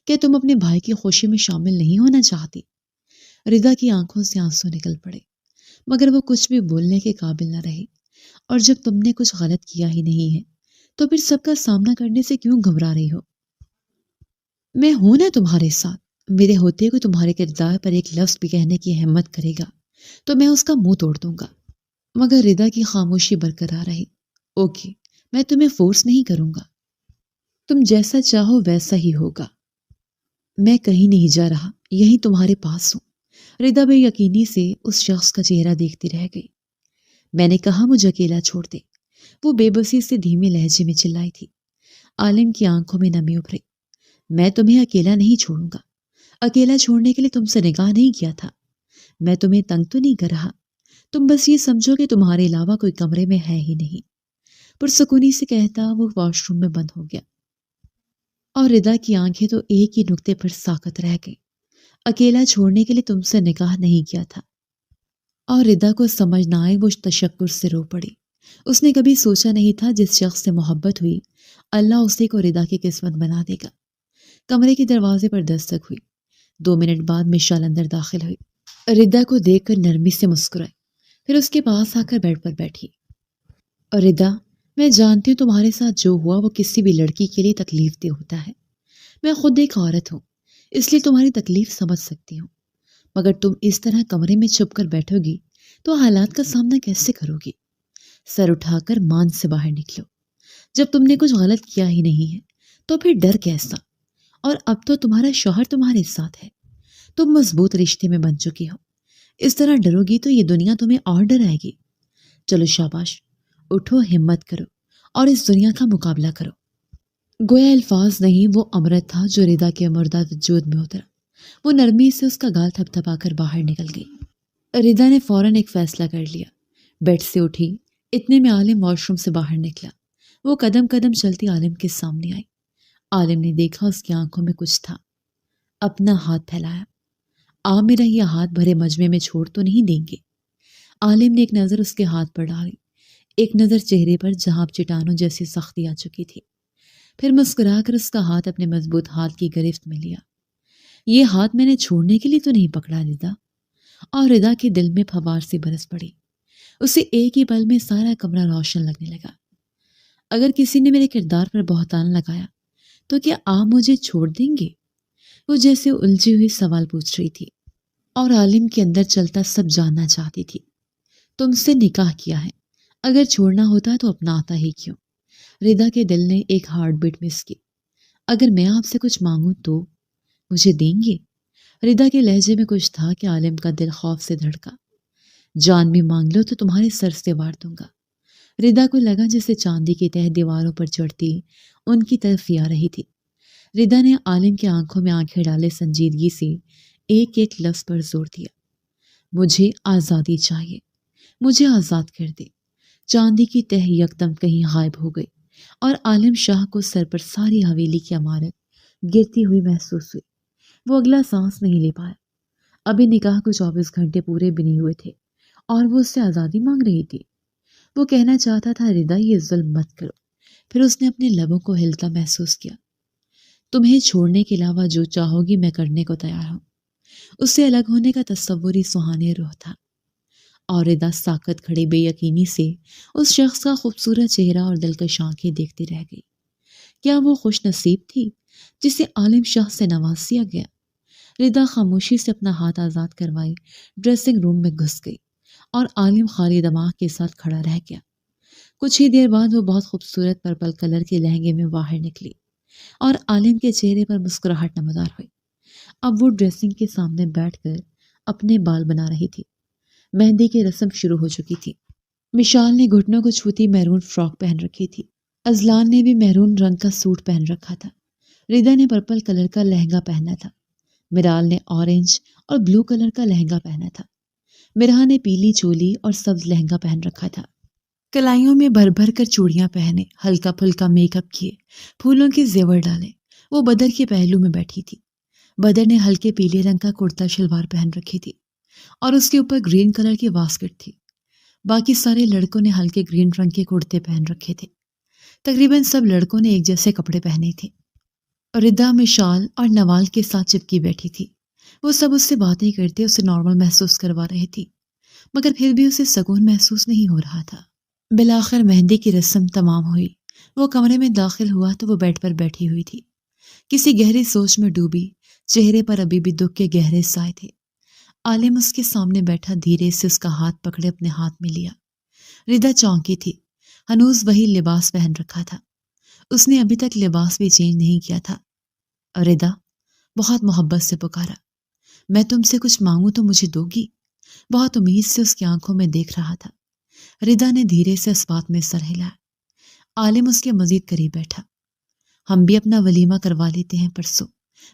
کیا تم اپنے بھائی کی خوشی میں شامل نہیں ہونا چاہتی؟ ردا کی آنکھوں سے آنسو نکل پڑے، مگر وہ کچھ بھی بولنے کے قابل نہ رہی۔ اور جب تم نے کچھ غلط کیا ہی نہیں ہے تو پھر سب کا سامنا کرنے سے کیوں گھبرا رہی ہو؟ میں ہوں نا تمہارے ساتھ۔ میرے ہوتے کوئی تمہارے کردار پر ایک لفظ بھی کہنے کی ہمت کرے گا تو میں اس کا منہ توڑ دوں گا۔ مگر ردا کی خاموشی برقرار رہی۔ اوکے، میں تمہیں فورس نہیں کروں گا، تم جیسا چاہو ویسا ہی ہوگا۔ میں کہیں نہیں جا رہا، یہیں تمہارے پاس ہوں۔ ردا بے یقینی سے اس شخص کا چہرہ دیکھتی رہ گئی۔ میں نے کہا مجھے اکیلا چھوڑ دے، وہ بے بسی سے دھیمے لہجے میں چلائی تھی۔ عالم کی آنکھوں میں نمی ابھری۔ میں تمہیں اکیلا نہیں چھوڑوں گا۔ اکیلا چھوڑنے کے لیے تم سے نکاح نہیں کیا تھا۔ میں تمہیں تنگ تو نہیں کر رہا، تم بس یہ سمجھو کہ تمہارے علاوہ کوئی کمرے میں ہے ہی نہیں۔ پرسکونی سے کہتا وہ واش روم میں بند ہو گیا، اور ردا کی آنکھیں تو ایک ہی نقطے پر ساکت رہ گئی۔ اکیلا چھوڑنے کے لیے تم سے نکاح نہیں کیا تھا۔ اور ردا کو سمجھ نہ آئے وہ تشکر سے رو پڑی۔ اس نے کبھی سوچا نہیں تھا جس شخص سے محبت ہوئی اللہ اسی کو ردا کی قسمت بنا دے گا۔ کمرے کے دروازے پر دستک ہوئی۔ 2 منٹ بعد مشال اندر داخل ہوئی۔ ردا کو دیکھ کر نرمی سے مسکرائی، پھر اس کے پاس آ کر بیڈ پر بیٹھی۔ اور ردا، میں جانتی ہوں تمہارے ساتھ جو ہوا وہ کسی بھی لڑکی کے لیے تکلیف دہ ہوتا ہے. میں خود ایک عورت ہوں، اس لیے تمہاری تکلیف سمجھ سکتی ہوں. مگر تم اس طرح کمرے میں چھپ کر بیٹھو گی تو حالات کا سامنا کیسے کرو گی؟ سر اٹھا کر مان سے باہر نکلو. جب تم نے کچھ غلط کیا ہی نہیں ہے تو پھر ڈر کیسا؟ اور اب تو تمہارا شوہر تمہارے ساتھ ہے، تم مضبوط رشتے میں بن چکی ہو. اس طرح ڈرو گی تو یہ دنیا تمہیں اور ڈرائے گی. چلو شاباش، اٹھو، ہمت کرو اور اس دنیا کا مقابلہ کرو. گویا الفاظ نہیں، وہ امرت تھا جو ردا کے مردہ وجود میں اترا. وہ نرمی سے اس کا گال تھپ تھپا کر باہر نکل گئی. ردا نے فوراً ایک فیصلہ کر لیا. بیڈ سے اٹھی، اتنے میں عالم واش روم سے باہر نکلا. وہ قدم قدم چلتی عالم کے سامنے آئی. عالم نے دیکھا اس کی آنکھوں میں کچھ تھا. اپنا ہاتھ پھیلایا. میرا یہ ہاتھ بھرے مجمع میں چھوڑ تو نہیں دیں گے؟ عالم نے ایک نظر اس کے ہاتھ پر ڈالی، ایک نظر چہرے پر جہاں چٹانوں جیسی سختی آ چکی تھی. پھر مسکرا کر اس کا ہاتھ اپنے مضبوط ہاتھ کی گرفت میں لیا. یہ ہاتھ میں نے چھوڑنے کے لیے تو نہیں پکڑا ردا. اور ردا کے دل میں پھوار سی برس پڑی. اسے ایک ہی پل میں سارا کمرہ روشن لگنے لگا. اگر کسی نے میرے کردار پر بہتان لگایا تو کیا آپ مجھے چھوڑ دیں گے؟ وہ جیسے الجھی ہوئی سوال پوچھ رہی تھی اور عالم کے اندر چلتا سب جاننا چاہتی تھی. تم سے نکاح کیا ہے، اگر چھوڑنا ہوتا تو اپناتا ہی کیوں؟ ردا کے دل نے ایک ہارٹ بیٹ مس کی. اگر میں آپ سے کچھ مانگوں تو مجھے دیں گے؟ ردا کے لہجے میں کچھ تھا کہ عالم کا دل خوف سے دھڑکا. جان بھی مانگ لو تو تمہارے سر سے وار دوں گا. ردا کو لگا جیسے چاندی کی تہ دیواروں پر چڑھتی ان کی طرف ہی آ رہی تھی. ردا نے عالم کی آنکھوں میں آنکھیں ڈالے سنجیدگی سے ایک ایک لفظ پر زور دیا. مجھے آزادی چاہیے، مجھے آزاد کر دے. چاندی کی تہ یکدم کہیں غائب ہو گئی اور عالم شاہ کو سر پر ساری حویلی کی عمارت گرتی ہوئی محسوس ہوئی. وہ اگلا سانس نہیں لے پایا. ابھی نکاح کو 24 گھنٹے پورے بھی نہیں ہوئے تھے اور وہ اس سے آزادی مانگ رہی تھی. وہ کہنا چاہتا تھا ردا یہ ظلم مت کرو. پھر اس نے اپنے لبوں کو ہلتا محسوس کیا. تمہیں چھوڑنے کے علاوہ جو چاہو گی میں کرنے کو تیار ہوں. اس سے الگ ہونے کا تصور ہی سہانے روح تھا. اور ردا ساکت کھڑے بے یقینی سے اس شخص کا خوبصورت چہرہ اور دلکش آنکھیں دیکھتی رہ گئی. کیا وہ خوش نصیب تھی جسے عالم شاہ سے نواز دیا گیا؟ ردا خاموشی سے اپنا ہاتھ آزاد کروائی ڈریسنگ روم میں گھس گئی اور عالم خالی دماغ کے ساتھ کھڑا رہ گیا. کچھ ہی دیر بعد وہ بہت خوبصورت پرپل کلر کے لہنگے میں باہر نکلی اور عالم کے چہرے پر مسکراہٹ نمودار ہوئی. اب وہ ڈریسنگ کے سامنے بیٹھ کر اپنے بال بنا رہی تھی. مہندی کی رسم شروع ہو چکی تھی. مشال نے گھٹنوں کو چھوتی میرون فراک پہن رکھی تھی. ازلان نے بھی میرون رنگ کا سوٹ پہن رکھا تھا. ردا نے پرپل کلر کا لہنگا پہنا تھا. مرال نے اورنج اور بلو کلر کا لہنگا پہنا تھا. مرہا نے پیلی چولی اور سبز لہنگا پہن رکھا تھا. کلائیوں میں بھر بھر کر چوڑیاں پہنے، ہلکا پھلکا میک اپ کیے، پھولوں کے زیور ڈالے. وہ بدر کے پہلو میں بیٹھی تھی. بدر نے ہلکے پیلے رنگ کا کرتا شلوار پہن رکھی تھی اور اس کے اوپر گرین کلر کی واسکٹ تھی. باقی سارے لڑکوں نے ہلکے گرین رنگ کے کرتے پہن رکھے تھے. تقریباً سب لڑکوں نے ایک جیسے کپڑے پہنے تھے. ردا مشال اور نوال کے ساتھ چپکی بیٹھی تھی. وہ سب اس سے باتیں کرتے اسے نارمل محسوس کروا رہی تھی، مگر پھر بھی اسے سکون محسوس نہیں ہو رہا تھا. بالآخر مہندی کی رسم تمام ہوئی. وہ کمرے میں داخل ہوا تو وہ بیڈ پر بیٹھی ہوئی تھی، کسی گہری سوچ میں ڈوبی. چہرے پر ابھی بھی دکھ کے گہرے سائے تھے. عالم اس کے سامنے بیٹھا دھیرے سے اس کا ہاتھ پکڑے اپنے ہاتھ میں لیا. ردا چونکی تھی. ہنوز وہی لباس پہن رکھا تھا. اس نے ابھی تک لباس بھی چینج نہیں کیا تھا. ردا بہت محبت سے پکارا. میں تم سے کچھ مانگوں تو مجھے دو گی؟ بہت امید سے اس کی آنکھوں میں دیکھ رہا تھا. ردا نے دھیرے سے اس بات میں سر ہلایا. عالم اس کے مزید قریب بیٹھا. ہم بھی اپنا ولیمہ کروا لیتے ہیں پرسوں،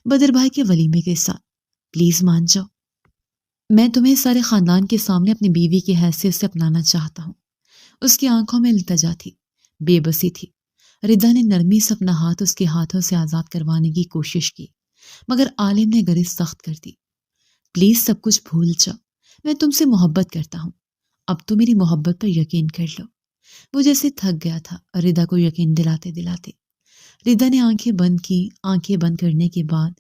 بدر بھائی کے ولیمے کے ساتھ. پلیز مان جاؤ. میں تمہیں سارے خاندان کے سامنے اپنی بیوی کی حیثیت سے اپنانا چاہتا ہوں. اس کی آنکھوں میں التجا تھی، بے بسی تھی. ردا نے نرمی سے اپنا ہاتھ اس کے ہاتھوں سے آزاد کروانے کی کوشش کی، مگر عالم نے گریز سخت کر دی. پلیز سب کچھ بھول جاؤ، میں تم سے محبت کرتا ہوں. اب تو میری محبت پر یقین کر لو. وہ جیسے تھک گیا تھا ردا کو یقین دلاتے دلاتے. ردا نے آنکھیں بند کی. آنکھیں بند کرنے کے بعد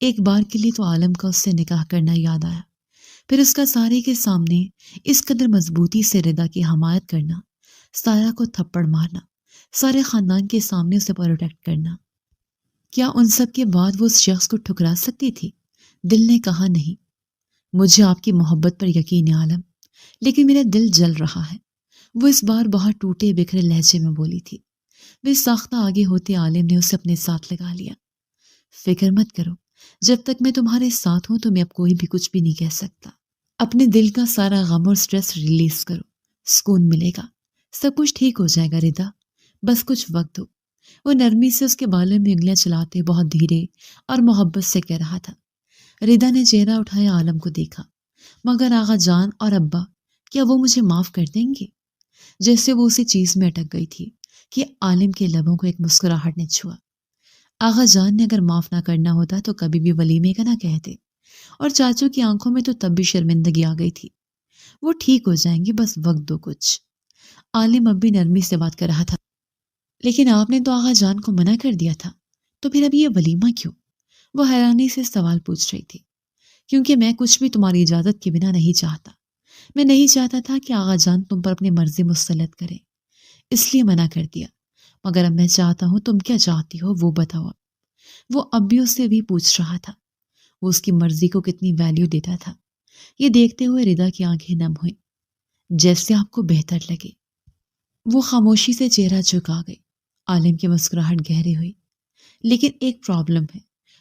ایک بار کے لیے تو عالم کا اس سے نکاح کرنا یاد آیا. پھر اس کا سارے کے سامنے اس قدر مضبوطی سے ردا کی حمایت کرنا، سارا کو تھپڑ مارنا، سارے خاندان کے سامنے اسے پروٹیکٹ کرنا۔ کیا ان سب کے بعد وہ اس شخص کو ٹھکرا سکتی تھی؟ دل نے کہا نہیں، مجھے آپ کی محبت پر یقین ہے عالم، لیکن میرا دل جل رہا ہے۔ وہ اس بار بہت ٹوٹے بکھرے لہجے میں بولی تھی۔ وہ ساختہ آگے ہوتے عالم نے اسے اپنے ساتھ لگا لیا۔ فکر مت کرو، جب تک میں تمہارے ساتھ ہوں تمہیں اب کوئی بھی کچھ بھی نہیں کہہ سکتا۔ اپنے دل کا سارا غم اور سٹریس ریلیز کرو، سکون ملے گا، سب کچھ ٹھیک ہو جائے گا ردا، بس کچھ وقت دو۔ وہ نرمی سے اس کے بالوں میں انگلیاں چلاتے بہت دھیرے اور محبت سے کہہ رہا تھا۔ ردا نے چہرہ اٹھایا عالم کو دیکھا۔ مگر آغا جان اور ابا، کیا وہ مجھے معاف کر دیں گے؟ جیسے وہ اسی چیز میں اٹک گئی تھی کہ عالم کے لبوں کو ایک مسکراہٹ نے چھوا۔ آغا جان نے اگر معاف نہ کرنا ہوتا تو کبھی بھی ولیمے کا نہ کہتے، اور چاچو کی آنکھوں میں تو تب بھی شرمندگی آ گئی تھی۔ وہ ٹھیک ہو جائیں گے، بس وقت دو کچھ۔ عالم اب بھی نرمی سے بات کر رہا تھا۔ لیکن آپ نے تو آغا جان کو منع کر دیا تھا، تو پھر اب یہ ولیمہ کیوں؟ وہ حیرانی سے سوال پوچھ رہی تھی۔ کیونکہ میں کچھ بھی تمہاری اجازت کے بنا نہیں چاہتا۔ میں نہیں چاہتا تھا کہ آغا جان تم پر اپنی مرضی مسلط کریں، اس لیے منع کر دیا۔ مگر اب میں چاہتا ہوں، تم کیا چاہتی ہو وہ بتاؤ۔ وہ اب بھی اس سے بھی پوچھ رہا تھا۔ وہ اس کی مرضی کو کتنی ویلیو دیتا تھا، یہ دیکھتے ہوئے ردا کی آنکھیں نم ہوئیں۔ جیسے آپ کو بہتر لگے۔ وہ خاموشی سے چہرہ جھکا گئی۔ عالم کی مسکراہٹ گہری ہوئی۔ لیکن ایک پرابلم ہے،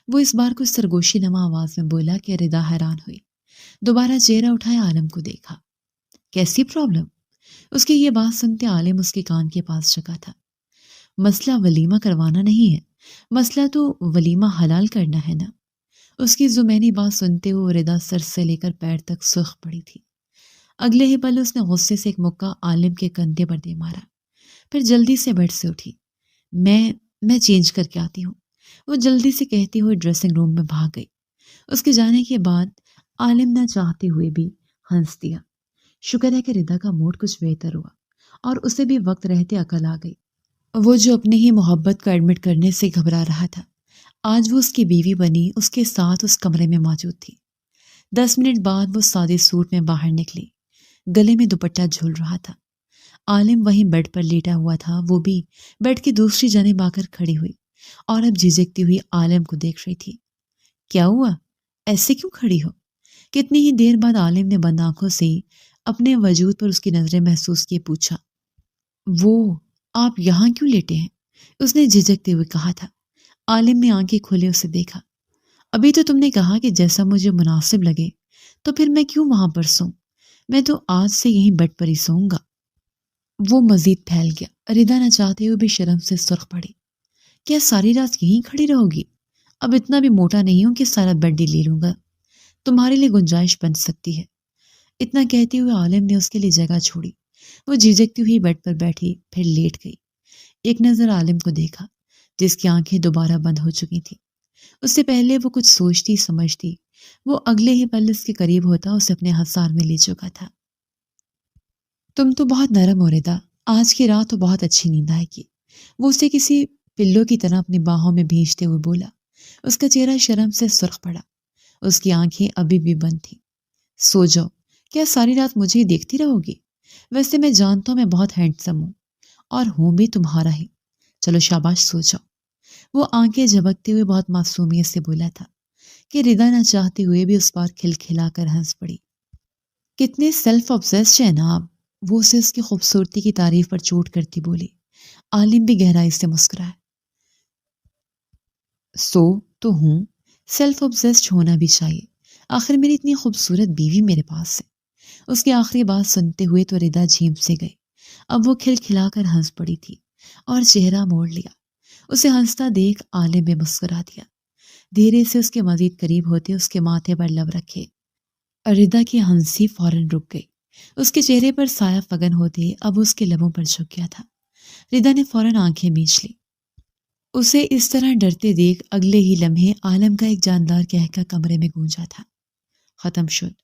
وہ اس بار کچھ سرگوشی نما آواز میں بولا کہ ردا حیران ہوئی۔ دوبارہ چہرہ اٹھایا عالم کو دیکھا۔ کیسی پرابلم؟ اس کی یہ بات سنتے عالم اس کے کان کے پاس جھکا تھا۔ مسئلہ ولیمہ کروانا نہیں ہے، مسئلہ تو ولیمہ حلال کرنا ہے نا۔ اس کی زمینی بات سنتے ہوئے ردا سر سے لے کر پیر تک سرخ پڑی تھی۔ اگلے ہی پل اس نے غصے سے ایک مکہ عالم کے کندھے پر دے مارا، پھر جلدی سے بیڈ سے اٹھی۔ میں چینج کر کے آتی ہوں، وہ جلدی سے کہتے ہوئے ڈریسنگ روم میں بھاگ گئی۔ اس کے جانے کے بعد عالم نہ چاہتے ہوئے بھی ہنس دیا۔ شکر ہے کہ ردا کا موڈ کچھ بہتر ہوا اور اسے بھی وقت رہتے عقل آ گئی۔ وہ جو اپنے ہی محبت کو ایڈمٹ کرنے سے گھبرا رہا تھا، آج وہ اس کی بیوی بنی اس کے ساتھ اس کمرے میں موجود تھی۔ 10 منٹ بعد وہ سادے سوٹ میں باہر نکلی، گلے میں دوپٹہ جھول رہا تھا۔ عالم وہیں بیڈ پر لیٹا ہوا تھا، وہ بھی بیڈ کی دوسری جانب آ کر کھڑی ہوئی اور اب جھجکتی ہوئی عالم کو دیکھ رہی تھی۔ کیا ہوا؟ ایسے کیوں کھڑی ہو؟ کتنی ہی دیر بعد عالم نے بند آنکھوں سے اپنے وجود پر اس کی نظریں محسوس کیے پوچھا۔ وہ آپ یہاں کیوں لیٹے ہیں؟ اس نے جھجکتے ہوئے کہا تھا۔ عالم نے آنکھیں کھولے اسے دیکھا۔ ابھی تو تم نے کہا کہ جیسا مجھے مناسب لگے تو پھر میں کیوں وہاں پر سوں؟ میں تو آج سے یہیں بیڈ پر ہی سوؤں گا۔ وہ مزید پھیل گیا۔ ردا نہ چاہتے ہوئے بھی شرم سے سرخ پڑی۔ کیا ساری رات یہیں کھڑی رہو گی؟ اب اتنا بھی موٹا نہیں ہوں کہ سارا بیڈ ہی لے لوں گا، تمہارے لیے گنجائش بن سکتی ہے۔ اتنا کہتے ہوئے عالم نے اس کے لیے جگہ چھوڑی۔ وہ جھجکتی ہوئی بیڈ پر بیٹھی، پھر لیٹ گئی۔ ایک نظر عالم کو دیکھا، جس کی آنکھیں دوبارہ بند ہو چکی تھیں۔ اس سے پہلے وہ کچھ سوچتی سمجھتی، وہ اگلے ہی پل اس کے قریب ہوتا اسے اپنے ہتھیار میں لے چکا تھا۔ تم تو بہت نرم ہو ردا، آج کی رات تو بہت اچھی نیند آئے گی۔ وہ اسے کسی پلو کی طرح اپنی باہوں میں بھیجتے ہوئے بولا۔ اس کا چہرہ شرم سے سرخ پڑا، اس کی آنکھیں ابھی بھی بند تھیں۔ سو جاؤ، کیا ساری رات مجھے ہی دیکھتی رہو گی؟ ویسے میں جانتا ہوں میں بہت ہینڈسم ہوں، اور ہوں بھی تمہارا ہی۔ چلو شاباش، سو جاؤ۔ وہ آنکھیں جھپکتے ہوئے بہت معصومیت سے بولا تھا کہ ردا نہ چاہتے ہوئے بھی اس بار کھلکھلا کر ہنس پڑی۔ کتنے سیلف آبسیسڈ ہیں نا آپ، وہ اسے اس کی خوبصورتی کی تعریف پر چوٹ کرتی بولی۔ عالم بھی گہرائی سے مسکرایا۔ سو تو ہوں، سیلف آبسیسڈ ہونا بھی چاہیے، آخر میری اتنی خوبصورت بیوی میرے پاس ہے۔ اس کی آخری بات سنتے ہوئے تو ردا جھیم سے گئی۔ اب وہ کھلکھلا کر ہنس پڑی تھی اور چہرہ موڑ لیا۔ اسے ہنستا دیکھ عالم بھی مسکرا دیا۔ دھیرے سے اس کے مزید قریب ہوتے اس کے ماتھے پر لب رکھے۔ ردا کی ہنسی فوراً رک گئی۔ اس کے چہرے پر سایہ فگن ہوتے اب اس کے لبوں پر جھک گیا تھا۔ ردا نے فوراً آنکھیں میچ لی۔ اسے اس طرح ڈرتے دیکھ اگلے ہی لمحے عالم کا ایک جاندار قہقہ کمرے میں گونجا تھا۔ ختم شد۔